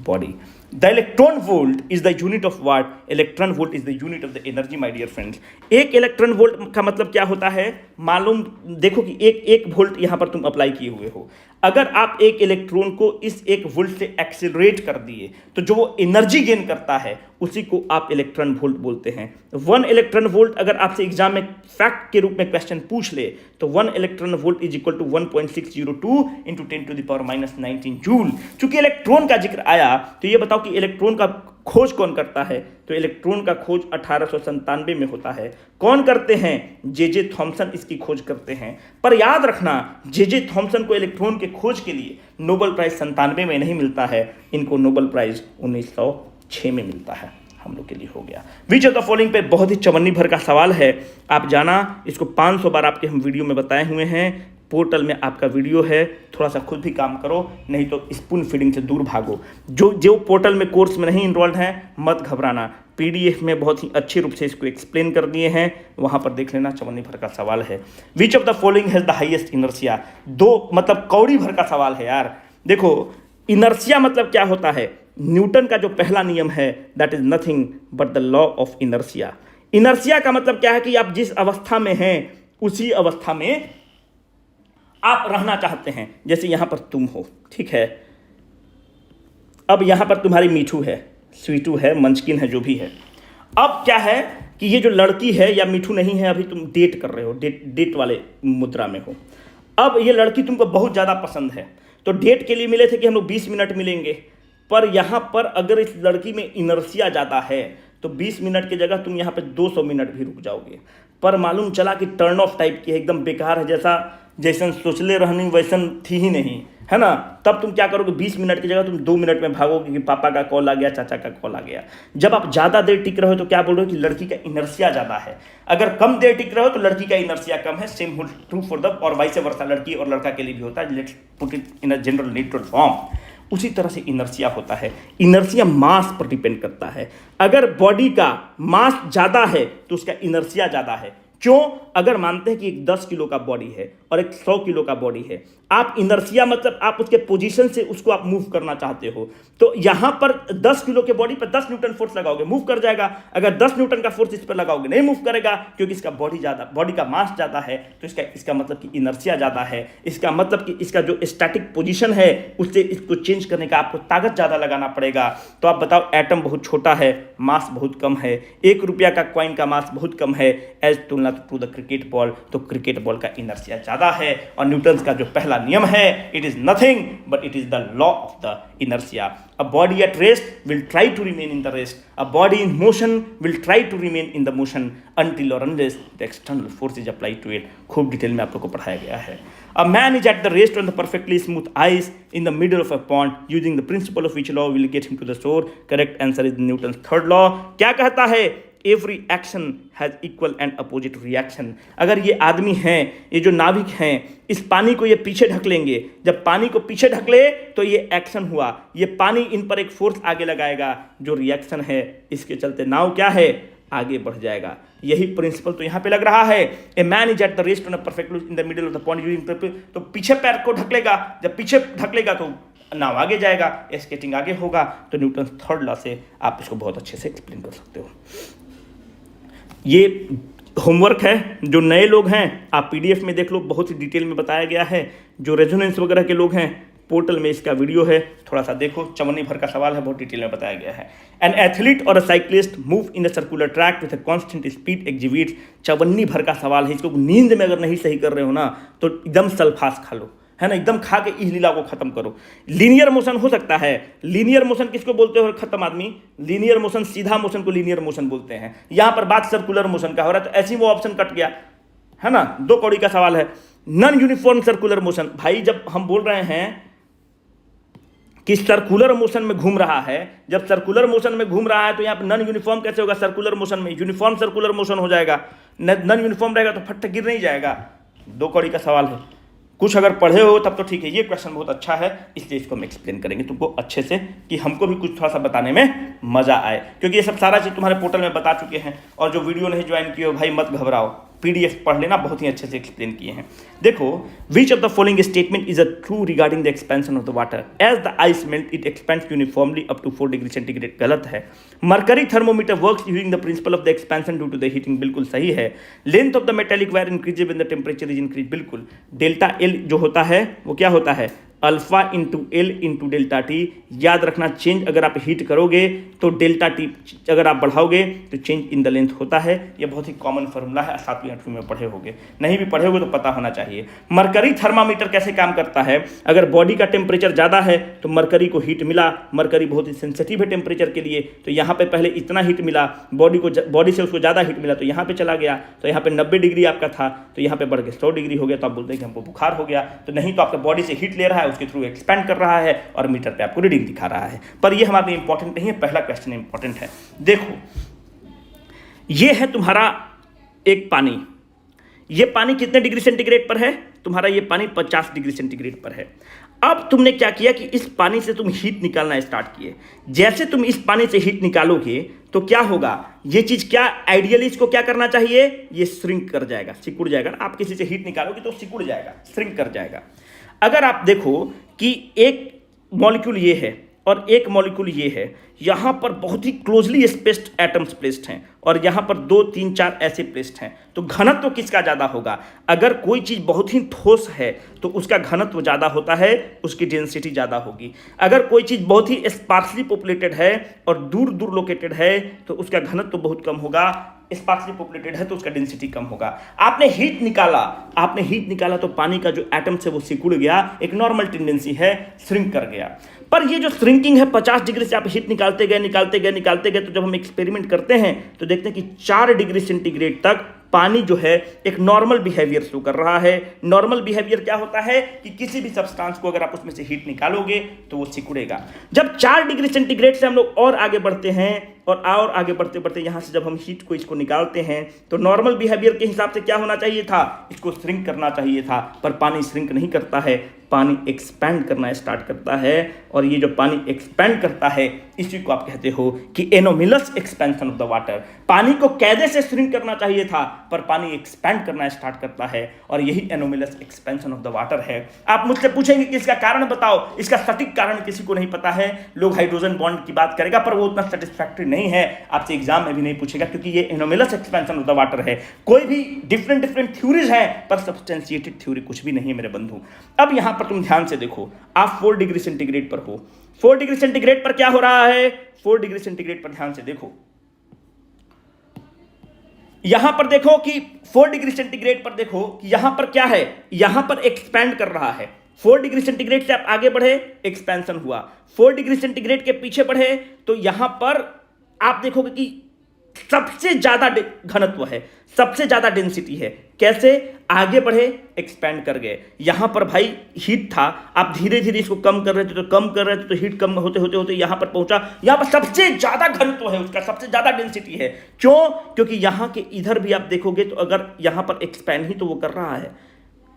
body. The electron volt is the unit of what, electron volt is the unit of the energy my dear friends. एक electron volt का मतलब क्या होता है, मालूम देखो कि एक वोल्ट यहां पर तुम अप्लाई किए हुए हो। अगर आप एक इलेक्ट्रॉन को इस 1 वोल्ट से एक्सेलरेट कर दिए तो जो वो एनर्जी गेन करता है उसी को आप इलेक्ट्रॉन वोल्ट बोलते हैं। 1 इलेक्ट्रॉन वोल्ट अगर आपसे एग्जाम में फैक्ट के रूप में क्वेश्चन पूछ ले तो 1 electron volt is equal to 1.602 into 10⁻⁻19 joule. चूंकि इलेक्ट्रॉन का जिक्र आया तो ये बताओ कि इलेक्ट्रॉन का खोज कौन करता है, तो इलेक्ट्रॉन का खोज 1897 में होता है। कौन करते हैं, जे थॉमसन इसकी खोज करते हैं। पर याद रखना, जे थॉमसन को इलेक्ट्रॉन के खोज के लिए नोबेल प्राइज 97 में नहीं मिलता है, इनको नोबेल प्राइज 1906 में मिलता है हम लोग के लिए हो गया। विच ऑफ द फॉलोइंग पे बहुत ही चवन्नी भर का सवाल है, आप जाना, इसको 500 बार आपके हम वीडियो में बताए हुए हैं। पोर्टल में आपका वीडियो है, थोड़ा सा खुद भी काम करो, नहीं तो स्पून फीडिंग से दूर भागो। जो पोर्टल में कोर्स में नहीं इन्वॉल्व हैं, मत घबराना, पीडीएफ में बहुत ही अच्छे रूप से इसको एक्सप्लेन कर दिए हैं, वहां पर देख लेना। चवन्नी भर का सवाल है। विच of the following has the highest inertia, दो मतलब कौड़ी भर का सवाल है यार। देखो इनर्शिया मतलब क्या होता है, न्यूटन का जो पहला नियम है that is nothing but the law of inertia. Inertia का मतलब क्या है कि आप जिस अवस्था में हैं उसी अवस्था में आप रहना चाहते हैं। जैसे यहां पर तुम हो, ठीक है, अब यहां पर तुम्हारी मीठू है, स्वीटू है, मंचकिन है, जो भी है। अब क्या है कि ये जो लड़की है या मीठू नहीं है, अभी तुम डेट कर रहे हो, डेट वाले मुद्रा में हो। अब ये लड़की तुमको बहुत ज़्यादा पसंद है, तो डेट के लिए मिले थे कि हम लोग 20 मिनट मिलेंगे, पर यहाँ पर अगर इस लड़की में इनर्शिया ज़्यादा है तो 20 मिनट की जगह तुम यहाँ पे 200 मिनट भी रुक जाओगे। पर मालूम चला कि टर्न ऑफ टाइप की है, एकदम बेकार है, जैसन सोचले रहनी वैसन थी ही नहीं, है ना। तब तुम क्या करोगे, 20 मिनट की जगह तुम 2 मिनट में भागोगे कि पापा का कॉल आ गया, चाचा का कॉल आ गया। जब आप ज़्यादा देर टिक रहे हो तो क्या बोल रहे हो कि लड़की का इनर्शिया ज़्यादा है। अगर कम देर टिक रहे हो तो लड़की का इनर्शिया कम है। सेम ट्रू फॉर द और वाइस वर्सा, लड़की और लड़का के लिए भी होता है। Let's put it in a general neutral form. उसी तरह से इनर्शिया होता है। इनर्शिया मास पर डिपेंड करता है। अगर बॉडी का मास ज़्यादा है तो उसका इनर्शिया ज़्यादा है। क्यों? अगर मानते हैं कि एक 10 किलो का बॉडी है और एक 100 किलो का बॉडी है, आप इनर्शिया मतलब आप उसके पोजीशन से उसको आप मूव करना चाहते हो, तो यहां पर 10 किलो के बॉडी पर 10 न्यूटन फोर्स लगाओगे, मूव कर जाएगा। अगर 10 न्यूटन का फोर्स इस पर लगाओगे, नहीं मूव करेगा, क्योंकि इसका बॉडी का मास ज़्यादा है। तो इसका मतलब कि इनर्शिया ज़्यादा है। इसका मतलब कि इसका जो स्टैटिक पोजीशन है उससे इसको चेंज करने का आपको ताकत ज़्यादा लगाना पड़ेगा। तो आप बताओ, एटम बहुत छोटा है, मास बहुत कम है, 1 रुपया का कॉइन का मास बहुत कम है एज तुलना टू द क्रिकेट बॉल, तो क्रिकेट बॉल का इनर्शिया ज़्यादा है। और न्यूटन का जो पहला नियम है, it is nothing but it is the law of the inertia. A body at rest will try to remain in the rest, a body in motion will try to remain in the motion until or unless the external force is applied to it। खूब detail में आप लोग को पढ़ाया गया है। A man is at the rest on the perfectly smooth ice in the middle of a pond using the principle of which law will get him to the shore। Correct answer is Newton's third law। क्या कहता है? Every action has equal and opposite reaction। अगर ये आदमी हैं, ये जो नाविक हैं, इस पानी को ये पीछे ढकलेंगे, जब पानी को पीछे ढकले तो ये एक्शन हुआ, ये पानी इन पर एक फोर्स आगे लगाएगा जो रिएक्शन है, इसके चलते नाव क्या है, आगे बढ़ जाएगा। यही प्रिंसिपल तो यहाँ पे लग रहा है। A man is at the rest on a perfect in the middle of the pond using, तो पीछे पैर को ढकलेगा, जब पीछे ढकलेगा तो नाव आगे जाएगा, स्केटिंग आगे होगा। तो न्यूटन थर्ड लॉ से आप इसको बहुत अच्छे से एक्सप्लेन कर सकते हो। ये होमवर्क है, जो नए लोग हैं आप पीडीएफ में देख लो, बहुत ही डिटेल में बताया गया है। जो रेजोनेंस वगैरह के लोग हैं, पोर्टल में इसका वीडियो है, थोड़ा सा देखो, चवन्नी भर का सवाल है, बहुत डिटेल में बताया गया है। An athlete or a cyclist move in a circular track with a constant speed exhibits. चवन्नी भर का सवाल है, इसको नींद में अगर नहीं सही कर रहे हो ना तो एकदम सल्फास खा लो, है ना, एकदम खा के इस लीला को खत्म करो। लीनियर मोशन हो सकता है। लीनियर मोशन किसको बोलते हो खत्म आदमी? लीनियर मोशन, सीधा मोशन को लीनियर मोशन बोलते हैं। यहां पर बात सर्कुलर मोशन का हो रहा है, तो ऐसी वो ऑप्शन कट गया, है ना। 2 कौड़ी का सवाल है। नॉन यूनिफॉर्म सर्कुलर मोशन, भाई जब हम बोल रहे हैं कि सर्कुलर मोशन में घूम रहा है, जब सर्कुलर मोशन में घूम रहा है तो यहाँ पर नॉन यूनिफॉर्म कैसे होगा? सर्कुलर मोशन में यूनिफॉर्म सर्कुलर मोशन हो जाएगा। नॉन यूनिफॉर्म रहेगा तो फट गिर नहीं जाएगा। 2 कौड़ी का सवाल है। कुछ अगर पढ़े हो तब तो ठीक है, ये क्वेश्चन बहुत अच्छा है, इसलिए इसको हम एक्सप्लेन करेंगे तुमको अच्छे से, कि हमको भी कुछ थोड़ा सा बताने में मजा आए, क्योंकि ये सब सारा चीज़ तुम्हारे पोर्टल में बता चुके हैं। और जो वीडियो नहीं ज्वाइन किए हो भाई मत घबराओ, पीडीएफ पढ़ लेना, बहुत ही अच्छे से एक्सप्लेन किए हैं। देखो, which of the following statement is a true regarding the expansion of the water? As the ice melt it expands uniformly up to 4 degree centigrade, गलत है। Mercury thermometer works using the principle of the expansion due to the heating, बिल्कुल सही है। Length of the metallic wire increases when the temperature is increase, बिल्कुल। Delta L जो होता है वो क्या होता है? Alpha into L into delta T. याद रखना, चेंज अगर आप हीट करोगे तो डेल्टा टी अगर आप बढ़ाओगे तो चेंज इन द लेंथ होता है। ये बहुत ही कॉमन फार्मूला है, 7वीं 8वीं में पढ़े होगे, नहीं भी पढ़े होगे तो पता होना चाहिए। मरकरी थर्मामीटर कैसे काम करता है? अगर बॉडी का टेम्परेचर ज़्यादा है तो मरकरी को हीट मिला, मरकरी बहुत ही सेंसिटिव है टेम्परेचर के लिए, तो यहाँ पे पहले इतना हीट मिला, बॉडी से उसको ज़्यादा हीट मिला तो यहाँ पे चला गया, तो यहाँ पे 90 डिग्री आपका था तो यहाँ पे बढ़ के 100 डिग्री हो गया, तो आप बोलते हैं कि हमको बुखार हो गया। तो नहीं, तो आपका बॉडी से हीट ले रहा है, उसके थ्रू एक्सपेंड कर रहा है और मीटर पे आपको रीडिंग दिखा रहा है। पर ये हमारे लिए इंपॉर्टेंट नहीं है, पहला क्वेश्चन इंपॉर्टेंट है। देखो, ये है तुम्हारा एक पानी, ये पानी कितने डिग्री सेंटीग्रेड पर है? तुम्हारा ये पानी 50 डिग्री सेंटीग्रेड पर है। अब तुमने क्या किया कि इस पानी से तुम हीट निकालना स्टार्ट किए। जैसे तुम इस पानी से हीट निकालोगे तो क्या होगा, ये चीज क्या आइडियली इसको क्या करना चाहिए, ये श्रिंक कर जाएगा, सिकुड़ जाएगा ना। आप किसी से हीट निकालोगे तो सिकुड़ जाएगा, श्रिंक कर जाएगा। अगर आप देखो कि एक मॉलिक्यूल ये है और एक मॉलिक्यूल ये है, यहाँ पर बहुत ही क्लोजली स्पेस्ड एटम्स प्लेस्ड हैं और यहाँ पर 2 3 4 ऐसे प्लेस्ड हैं, तो घनत्व किसका ज़्यादा होगा? अगर कोई चीज़ बहुत ही ठोस है तो उसका घनत्व ज़्यादा होता है, उसकी डेंसिटी ज़्यादा होगी। अगर कोई चीज़ बहुत ही स्पार्सली पॉपुलेटेड है और दूर दूर लोकेटेड है तो उसका घनत्व बहुत कम होगा, स्पार्सली पॉपुलेटेड है तो उसका डेंसिटी कम होगा। आपने हीट निकाला तो पानी का जो एटम्स है वो सिकुड़ गया, एक नॉर्मल टेंडेंसी है, श्रिंक कर गया। पर ये जो श्रिंकिंग है 50 डिग्री से आप हीट निकालते गए तो जब हम एक्सपेरिमेंट करते हैं तो देखते हैं कि 4 डिग्री सेंटीग्रेड तक पानी जो है एक नॉर्मल बिहेवियर शो कर रहा है। नॉर्मल बिहेवियर क्या होता है कि किसी भी सब्सटेंस को अगर आप उसमें से हीट निकालोगे तो वो सिकुड़ेगा। जब 4 डिग्री सेंटीग्रेड से हम लोग और आगे बढ़ते हैं और आगे बढ़ते बढ़ते यहाँ से जब हम हीट को इसको निकालते हैं तो नॉर्मल बिहेवियर के हिसाब से क्या होना चाहिए था, इसको श्रिंक करना चाहिए था। पर पानी श्रिंक नहीं करता है, पानी एक्सपैंड करना स्टार्ट करता है। और ये जो पानी एक्सपैंड करता है इसी को आप कहते हो कि anomalous expansion of the water. पानी को कैदे से श्रिंक करना चाहिए था पर पानी एक्सपैंड करना स्टार्ट करता है और यही anomalous expansion of the water है। आप मुझसे पूछेंगे कि इसका कारण बताओ, इसका सटीक कारण किसी को नहीं पता है। लोग हाइड्रोजन बॉन्ड की बात करेगा पर वो उतना सेटिस्फैक्टरी नहीं है, आपसे एग्जाम में भी नहीं पूछेगा क्योंकि ये anomalous expansion of the water है। कोई भी डिफरेंट थ्योरीज है पर सब्सटेंशिएटेड थ्योरी कुछ भी नहीं है मेरे बंधु। अब यहां पर तुम ध्यान से देखो, आप 4 डिग्री सेंटीग्रेड पर हो। 4 डिग्री सेंटीग्रेड पर क्या हो रहा है? 4 डिग्री सेंटीग्रेड पर ध्यान से देखो, यहां पर देखो कि 4 डिग्री सेंटीग्रेड पर देखो कि यहां पर क्या है, यहां पर एक्सपैंड कर रहा है। 4 डिग्री सेंटीग्रेड से आप आगे बढ़े, एक्सपेंशन हुआ। 4 डिग्री सेंटीग्रेड के पीछे बढ़े तो यहां पर आप देखोगे कि सबसे ज्यादा घनत्व है, सबसे ज्यादा डेंसिटी है। कैसे? आगे बढ़े, एक्सपैंड कर गए। यहां पर भाई हीट था, आप धीरे धीरे इसको कम कर रहे थे तो हीट कम होते होते यहां पर पहुंचा। यहां पर सबसे ज्यादा घनत्व है, उसका सबसे ज्यादा डेंसिटी है। क्यों? क्योंकि यहां के इधर भी आप देखोगे तो अगर यहां पर एक्सपैंड ही तो वो कर रहा है,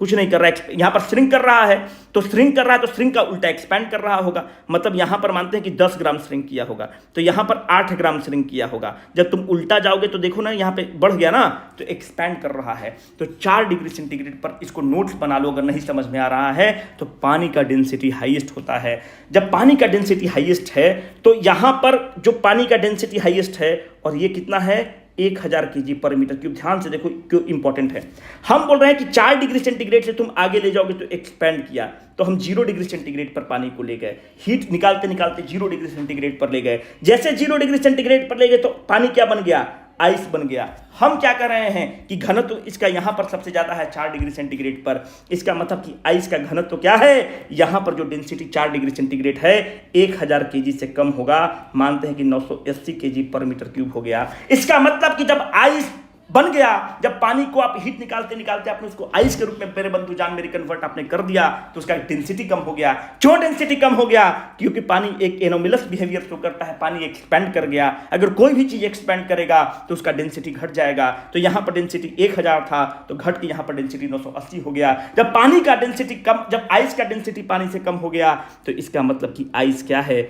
कुछ नहीं कर रहा है। यहां पर श्रिंक कर रहा है तो श्रिंक का उल्टा एक्सपैंड कर रहा होगा। मतलब यहां पर मानते हैं कि 10 ग्राम श्रिंक किया होगा तो यहां पर 8 ग्राम श्रिंक किया होगा। जब तुम उल्टा जाओगे तो देखो ना, यहां पे बढ़ गया ना, तो एक्सपैंड कर रहा है। तो 4 डिग्री सेंटीग्रेड पर इसको नोट्स बना लो अगर नहीं समझ में आ रहा है तो पानी का डेंसिटी हाईएस्ट होता है। जब पानी का डेंसिटी हाईएस्ट है तो यहां पर जो पानी का डेंसिटी हाईएस्ट है और ये कितना है, 1000 kg पर मीटर क्यूब। ध्यान से देखो क्यों इंपॉर्टेंट है। हम बोल रहे हैं कि 4 डिग्री सेंटीग्रेड से तुम आगे ले जाओगे तो एक्सपैंड किया, तो हम 0 डिग्री सेंटीग्रेड पर पानी को ले गए, हीट निकालते 0 डिग्री सेंटीग्रेड पर ले गए। जैसे 0 डिग्री सेंटीग्रेड पर ले गए तो पानी क्या बन गया, आइस बन गया। हम क्या कर रहे हैं कि घनत्व इसका यहां पर सबसे ज्यादा है 4 डिग्री सेंटीग्रेड पर। इसका मतलब कि आइस का घनत्व क्या है, यहां पर जो डेंसिटी 4 डिग्री सेंटीग्रेड है 1000 kg से कम होगा। मानते हैं कि 980 kg पर मीटर क्यूब हो गया। इसका मतलब कि जब आइस बन गया, जब पानी को आप हीट निकालते आपने उसको आइस के रूप में मेरे बंधु जान मेरी कन्वर्ट आपने कर दिया तो उसका डेंसिटी कम हो गया। क्यों डेंसिटी कम हो गया? क्योंकि पानी एक एनोमिलस बिहेवियर शो करता है, पानी एक्सपैंड कर गया। अगर कोई भी चीज एक्सपैंड करेगा तो उसका डेंसिटी घट जाएगा। तो यहां पर डेंसिटी 1000 था तो घट के यहां पर डेंसिटी 980 हो गया। जब पानी का डेंसिटी कम, जब आइस का डेंसिटी पानी से कम हो गया तो इसका मतलब कि आइस क्या है,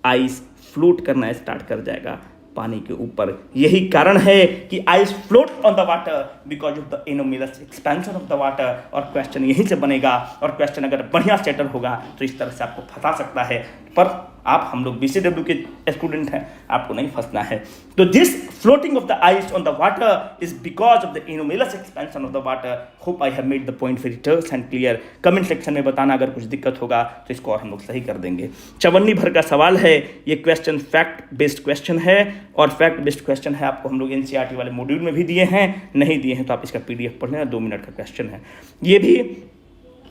आइस फ्लोट करना स्टार्ट कर जाएगा पानी के ऊपर। यही कारण है कि ice float on the water because of the anomalous expansion of the water. और क्वेश्चन यहीं से बनेगा और क्वेश्चन अगर बढ़िया सेटल होगा तो इस तरह से आपको फंसा सकता है। पर आप हम लोग BCW के स्टूडेंट हैं, आपको नहीं फंसना है। तो this floating of the ice on the water is because of the anomalous expansion of the water. Hope I have made the point very terse and clear. Comment section में बताना अगर कुछ दिक्कत होगा तो इसको और हम लोग सही कर देंगे। 54 भर का सवाल है ये क्वेश्चन, फैक्ट बेस्ड क्वेश्चन है और फैक्ट बेस्ड क्वेश्चन है आपको हम लोग NCERT वाले मॉड्यूल में भी दिए हैं, नहीं दिए हैं तो आप इसका PDF पढ़ लेना, 2 मिनट का क्वेश्चन है। ये भी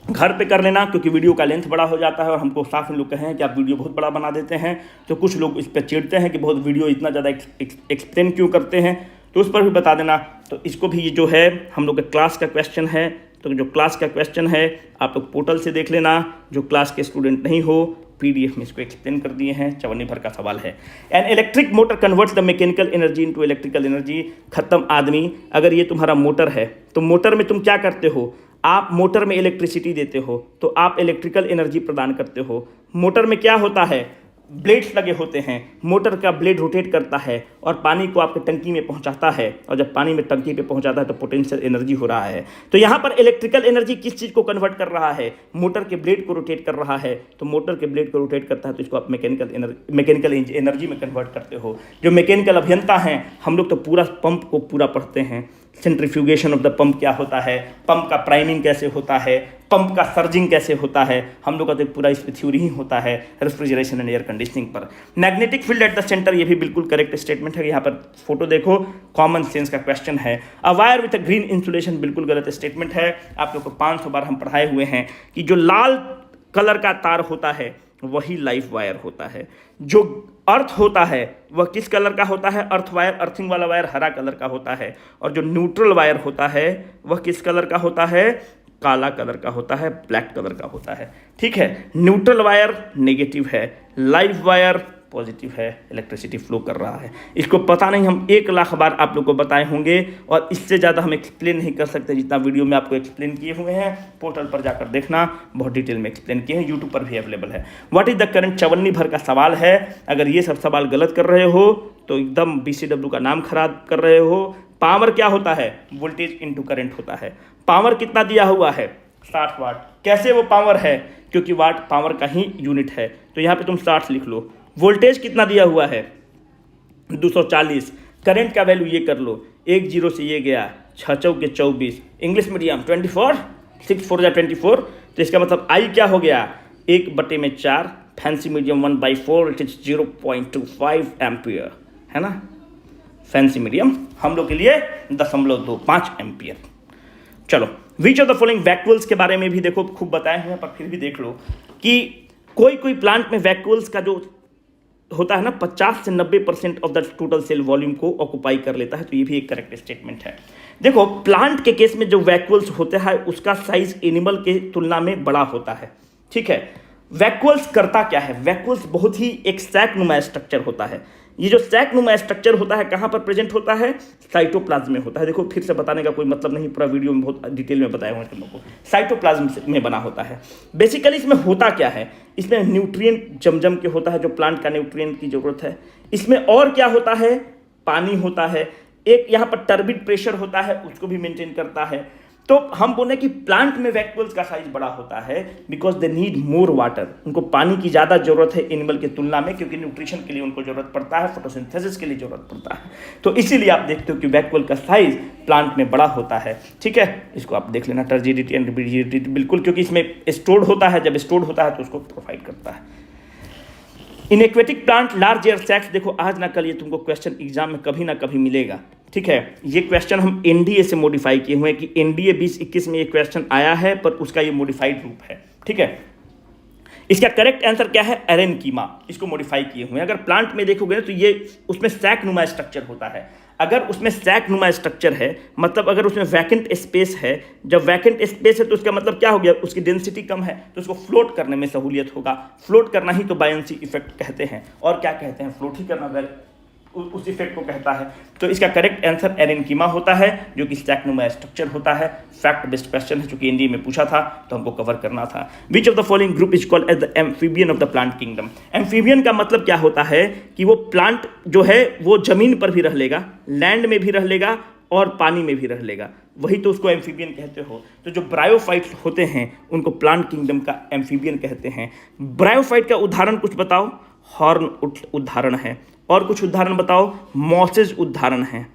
घर पे कर लेना क्योंकि वीडियो का लेंथ बड़ा हो जाता है और हमको साफ इन लोग कहे हैं कि आप वीडियो बहुत बड़ा बना देते हैं। तो कुछ लोग इस पर चिढ़ते हैं कि बहुत वीडियो इतना ज़्यादा एक्सप्लेन क्यों करते हैं, तो उस पर भी बता देना। तो इसको भी ये जो है हम लोग के क्लास का क्वेश्चन है, तो जो क्लास का क्वेश्चन है आप लोग पोर्टल से देख लेना, जो क्लास के स्टूडेंट नहीं हो PDF में इसको एक्सप्लेन कर दिए हैं, चवन्नी भर का सवाल है। An electric motor converts the mechanical energy into electrical energy. खत्म आदमी। अगर ये तुम्हारा मोटर है तो मोटर में तुम क्या करते हो, आप मोटर में इलेक्ट्रिसिटी देते हो तो आप इलेक्ट्रिकल एनर्जी प्रदान करते हो। मोटर में क्या होता है, ब्लेड्स लगे होते हैं, मोटर का ब्लेड रोटेट करता है और पानी को आपके टंकी में पहुंचाता है, और जब पानी में टंकी पे पहुंचाता है तो पोटेंशियल एनर्जी हो रहा है। तो यहाँ पर इलेक्ट्रिकल एनर्जी किस चीज़ को कन्वर्ट कर रहा है, मोटर के ब्लेड को रोटेट कर रहा है। तो मोटर के ब्लेड को रोटेट करता है तो इसको आप मैकेनिकल एनर्जी में कन्वर्ट करते हो। जो मैकेनिकल अभियंता हैं हम लोग तो पूरा पंप को पूरा पढ़ते हैं, सेंट्रीफ्यूगेशन ऑफ द पंप क्या होता है, पंप का प्राइमिंग कैसे होता है, पंप का सर्जिंग कैसे होता है, हम लोग का तो पूरा इस पर थ्योरी ही होता है रेफ्रिजरेशन एंड एयर कंडीशनिंग पर। Magnetic field at the centre, ये भी बिल्कुल करेक्ट स्टेटमेंट है। यहाँ पर फोटो देखो, कॉमन सेंस का क्वेश्चन है। A wire with a green insulation, बिल्कुल गलत स्टेटमेंट है। आप लोग को 500 बार हम पढ़ाए हुए हैं कि जो लाल कलर का तार होता है वही लाइफ वायर होता है। जो अर्थ होता है वह किस कलर का होता है, अर्थ वायर, अर्थिंग वाला वायर हरा कलर का होता है। और जो न्यूट्रल वायर होता है वह किस कलर का होता है, काला कलर का होता है, ब्लैक कलर का होता है। ठीक है, न्यूट्रल वायर नेगेटिव है, लाइव वायर पॉजिटिव है, इलेक्ट्रिसिटी फ्लो कर रहा है। इसको पता नहीं, हम 1 लाख बार आप लोग को बताए होंगे और इससे ज़्यादा हम एक्सप्लेन नहीं कर सकते जितना वीडियो में आपको एक्सप्लेन किए हुए हैं। पोर्टल पर जाकर देखना, बहुत डिटेल में एक्सप्लेन किए हैं, यूट्यूब पर भी अवेलेबल है। व्हाट इज द करंट, चवन्नी भर का सवाल है। अगर ये सब सवाल गलत कर रहे हो तो एकदम BCW का नाम खराब कर रहे हो। पावर क्या होता है, वोल्टेज इंटू करंट होता है। पावर कितना दिया हुआ है, 60 वाट। कैसे वो पावर है, क्योंकि वाट पावर का ही यूनिट है, तो यहाँ पे तुम 60 लिख लो। वोल्टेज कितना दिया हुआ है, 240। करंट का वैल्यू ये कर लो, 1 0 से ये गया, 6 चौके 24, इंग्लिश मीडियम 24, 6 4 जा 24। तो इसका मतलब I क्या हो गया, 1/4, fancy medium 1/4, it is 0.25 ampere, है ना। फैंसी मीडियम हम लोग के लिए 0.25 एम्पियर। चलो, विच ऑफ द फॉलोइंग वैक्यूल्स के बारे में भी देखो, खूब बताए हुए हैं पर फिर भी देख लो कि कोई प्लांट में वैक्यूल्स का जो होता है ना 50 से 90% of the total sale volume को ऑक्युपाई कर लेता है। तो ये भी एक करेक्ट स्टेटमेंट है। देखो, प्लांट के केस में जो वैक्यूल्स होते हैं उसका साइज एनिमल के तुलना में बड़ा होता है। ठीक है, वैक्यूल्स करता क्या है, वैक्यूल्स बहुत ही एक सैक नुमा स्ट्रक्चर होता है। ये जो सैक नुमा स्ट्रक्चर होता है कहाँ पर प्रेजेंट होता है, साइटोप्लाज्म में होता है। देखो, फिर से बताने का कोई मतलब नहीं, पूरा वीडियो में बहुत डिटेल में बताया हुआ है तुम लोग को। साइटोप्लाज्म में बना होता है। बेसिकली इसमें होता क्या है, इसमें न्यूट्रिएंट जम के होता है, जो प्लांट का न्यूट्रिएंट की जरूरत है। इसमें और क्या होता है, पानी होता है, एक यहाँ पर टर्बिड प्रेशर होता है, उसको भी मेंटेन करता है। तो हम बोले कि प्लांट में वैक्यूल्स का साइज बड़ा होता है because they need more water. उनको पानी की ज़्यादा जरूरत है एनिमल की तुलना में, क्योंकि न्यूट्रिशन के लिए उनको जरूरत पड़ता है, फोटोसिंथेसिस के लिए जरूरत पड़ता है। तो इसीलिए आप देखते हो कि वैक्यूल का साइज प्लांट में बड़ा होता है। ठीक है, इसको आप देख लेना, टर्जिडिटी एंड रिजिडिटी, बिल्कुल, क्योंकि इसमें स्टोर्ड होता है। जब स्टोर्ड होता है तो उसको प्रोवाइड करता है। In aquatic plant large air sacs, देखो आज ना कल ये तुमको क्वेश्चन एग्जाम में कभी ना कभी मिलेगा। ठीक है, ये क्वेश्चन हम NDA से मॉडिफाई किए हुए हैं कि NDA 2021 में ये क्वेश्चन आया है, पर उसका ये मॉडिफाइड रूप है। ठीक है, इसका करेक्ट आंसर क्या है, एरेनकीमा, इसको मॉडिफाई किए हुए हैं। अगर प्लांट में देखोगे तो ये उसमें सैक नुमा स्ट्रक्चर होता है। अगर उसमें सैक नुमा स्ट्रक्चर है, मतलब अगर उसमें वैकेंट स्पेस है, जब वैकेंट स्पेस है तो उसका मतलब क्या हो गया, उसकी डेंसिटी कम है, तो उसको फ्लोट करने में सहूलियत होगा। फ्लोट करना ही तो बायंसी इफेक्ट कहते हैं, और क्या कहते हैं, फ्लोट ही करना उस इफेक्ट को कहता है। तो इसका करेक्ट आंसर एरेनकीमा होता है, जो कि सैक नुमा स्ट्रक्चर होता है। फैक्ट बेस्ड क्वेश्चन है, चूंकि NDA में पूछा था तो हमको कवर करना था। Which of the following group is called as the amphibian of the plant kingdom. Amphibian का मतलब क्या होता है कि वो प्लांट जो है वो जमीन पर भी रह लेगा, लैंड में भी रह लेगा और पानी में भी रह लेगा, वही तो उसको एम्फीबियन कहते हो। तो जो ब्रायोफाइट्स होते हैं उनको प्लांट किंगडम का एम्फीबियन कहते हैं। ब्रायोफाइट का उदाहरण कुछ बताओ, हॉर्न उदाहरण है, और कुछ उदाहरण बताओ, मॉसेज उदाहरण है,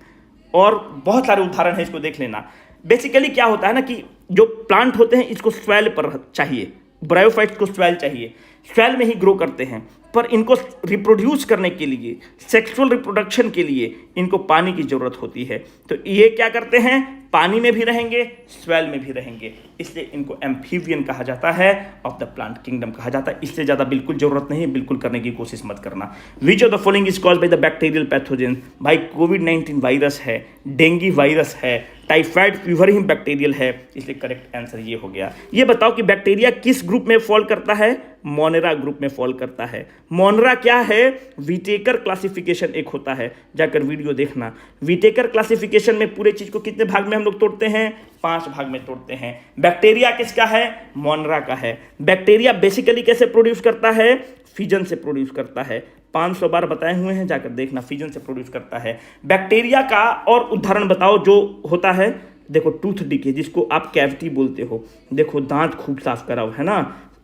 और बहुत सारे उदाहरण हैं, इसको देख लेना। बेसिकली क्या होता है ना कि जो प्लांट होते हैं इसको स्वेल पर चाहिए, ब्रायोफाइट्स को स्वेल चाहिए, स्वेल में ही ग्रो करते हैं। पर इनको रिप्रोड्यूस करने के लिए, सेक्सुअल रिप्रोडक्शन के लिए इनको पानी की ज़रूरत होती है। तो ये क्या करते हैं, पानी में भी रहेंगे, स्वेल में भी रहेंगे, इसलिए इनको एम्फीबियन कहा जाता है, ऑफ द प्लांट किंगडम कहा जाता है। इससे ज़्यादा बिल्कुल ज़रूरत नहीं है, बिल्कुल करने की कोशिश मत करना। विच of the following is caused by the bacterial pathogen. भाई कोविड-19 वायरस है, डेंगू वायरस है, टाइफाइड फीवर ही बैक्टीरियल है, इसलिए करेक्ट आंसर ये हो गया। ये बताओ कि बैक्टीरिया किस ग्रुप में फॉल करता है, मोनेरा ग्रुप में फॉल करता है। मोनेरा क्या है, विटेकर क्लासिफिकेशन एक होता है, जाकर वीडियो देखना। विटेकर क्लासिफिकेशन में पूरे चीज को कितने भाग में हम लोग तोड़ते हैं, 5 भाग में तोड़ते हैं। बैक्टीरिया किसका है, मोनेरा का है। बैक्टीरिया बेसिकली कैसे प्रोड्यूस करता है, फिजन से प्रोड्यूस करता है। 500 बार बताए हुए हैं, जाकर देखना, फिजन से प्रोड्यूस करता है। बैक्टीरिया का और उदाहरण बताओ जो होता है। देखो टूथ डिके, जिसको आप कैविटी बोलते हो। देखो दांत खूब साफ कराओ, है ना।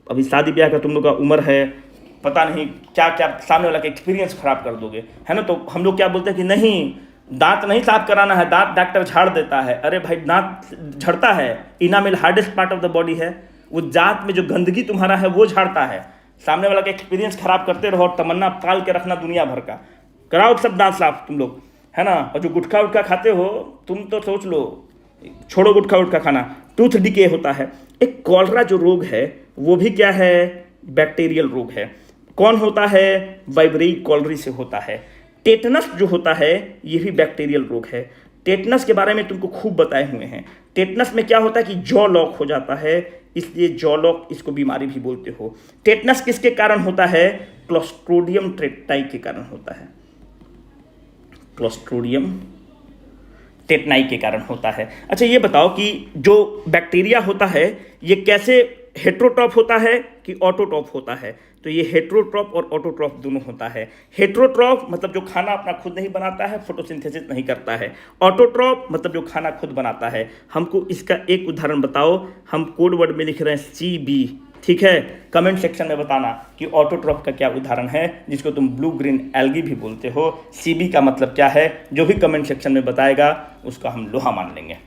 अभी शादी ब्याह का तुम लोग का उम्र है, पता नहीं क्या क्या सामने वाला का एक्सपीरियंस खराब कर दोगे, है ना। तो हम लोग क्या बोलते हैं कि नहीं, दांत नहीं साफ कराना है, दांत डॉक्टर झाड़ देता है। अरे भाई दांत झड़ता है, enamel hardest part of the body है, वो दांत में जो गंदगी तुम्हारा है वो झाड़ता है। सामने वाला का एक्सपीरियंस खराब करते रहो, तमन्ना पाल के रखना दुनिया भर का। कराओ सब दांत साफ तुम लोग, है ना। और जो गुटखा उटखा खाते हो तुम तो सोच लो, छोड़ो गुटखा उटखा खाना। टूथ डिके होता है। एक कॉलरा जो रोग है वो भी क्या है, बैक्टीरियल रोग है। कौन होता है, वाइब्रेई कॉलरी से होता है। टेटनस जो होता है ये भी बैक्टीरियल रोग है। टेटनस के बारे में तुमको खूब बताए हुए हैं। टेटनस में क्या होता है कि जॉ लॉक हो जाता है, इसलिए जॉ लॉक इसको बीमारी भी बोलते हो। टेटनस किसके कारण होता है, क्लोस्ट्रीडियम टेटनाई के कारण होता है। क्लोस्ट्रीडियम टेटनाई के कारण होता है। अच्छा ये बताओ कि जो बैक्टीरिया होता है ये कैसे हेट्रोट्रॉफ होता है कि ऑटोट्रॉफ होता है। तो ये हेट्रोट्रॉफ और ऑटोट्रॉफ दोनों होता है। हेट्रोट्रॉफ मतलब जो खाना अपना खुद नहीं बनाता है, फोटोसिंथेसिस नहीं करता है। ऑटोट्रॉफ मतलब जो खाना खुद बनाता है। हमको इसका एक उदाहरण बताओ। हम कोड वर्ड में लिख रहे हैं CB, ठीक है। कमेंट सेक्शन में बताना कि ऑटोट्रॉफ का क्या उदाहरण है, जिसको तुम ब्लू ग्रीन एल्गी भी बोलते हो। CB का मतलब क्या है, जो भी कमेंट सेक्शन में बताएगा उसका हम लोहा मान लेंगे।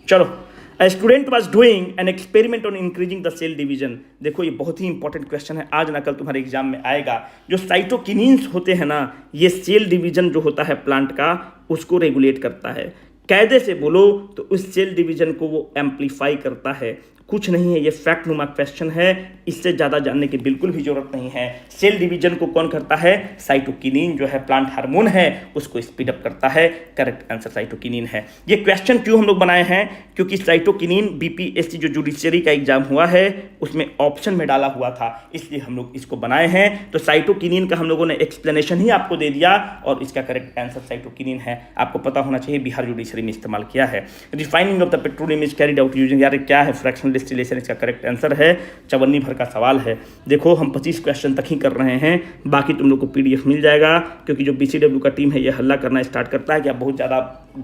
चलो, A student was doing an experiment on increasing the cell division। देखो ये बहुत ही इंपॉर्टेंट क्वेश्चन है, आज ना कल तुम्हारे एग्जाम में आएगा। जो साइटोकिनिन्स होते हैं ना, ये सेल डिवीजन जो होता है प्लांट का, उसको रेगुलेट करता है। कायदे से बोलो तो उस सेल डिवीजन को वो एम्पलीफाई करता है। कुछ नहीं है, ये फैक्ट नुमा क्वेश्चन है, इससे ज़्यादा जानने की बिल्कुल भी जरूरत नहीं है। सेल डिवीजन को कौन करता है, साइटोकिनिन जो है प्लांट हार्मोन है उसको स्पीड अप करता है। करेक्ट आंसर साइटोकिनिन है। ये क्वेश्चन क्यों हम लोग बनाए हैं, क्योंकि साइटोकिनिन BPSC जो जुडिशरी का एग्जाम हुआ है उसमें ऑप्शन में डाला हुआ था, इसलिए हम लोग इसको बनाए हैं। तो साइटोकिनिन का हम लोगों ने एक्सप्लेनेशन ही आपको दे दिया और इसका करेक्ट आंसर साइटोकिनिन है। आपको पता होना चाहिए, बिहार जुडिशरी में इस्तेमाल किया है। Refining of the petroleum is carried out using, यार क्या है, फ्रैक्शनल डिस्टिलेशन इसका करेक्ट आंसर है। 54 भर का सवाल है। देखो हम 25 क्वेश्चन तक ही कर रहे हैं, बाकी तुम लोग को PDF मिल जाएगा, क्योंकि जो BCW का टीम है ये हल्ला करना स्टार्ट करता है कि आप बहुत ज़्यादा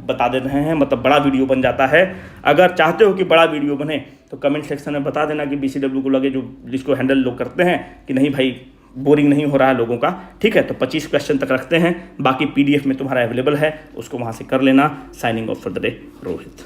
बता दे रहे हैं, मतलब बड़ा वीडियो बन जाता है। अगर चाहते हो कि बड़ा वीडियो बने तो कमेंट सेक्शन में बता देना कि BCW को लगे, जो जिसको हैंडल लोग करते हैं, कि नहीं भाई बोरिंग नहीं हो रहा है लोगों का, ठीक है। तो 25 क्वेश्चन तक रखते हैं, बाकी PDF में तुम्हारा अवेलेबल है, उसको वहाँ से कर लेना। Signing off for the day, Rohit.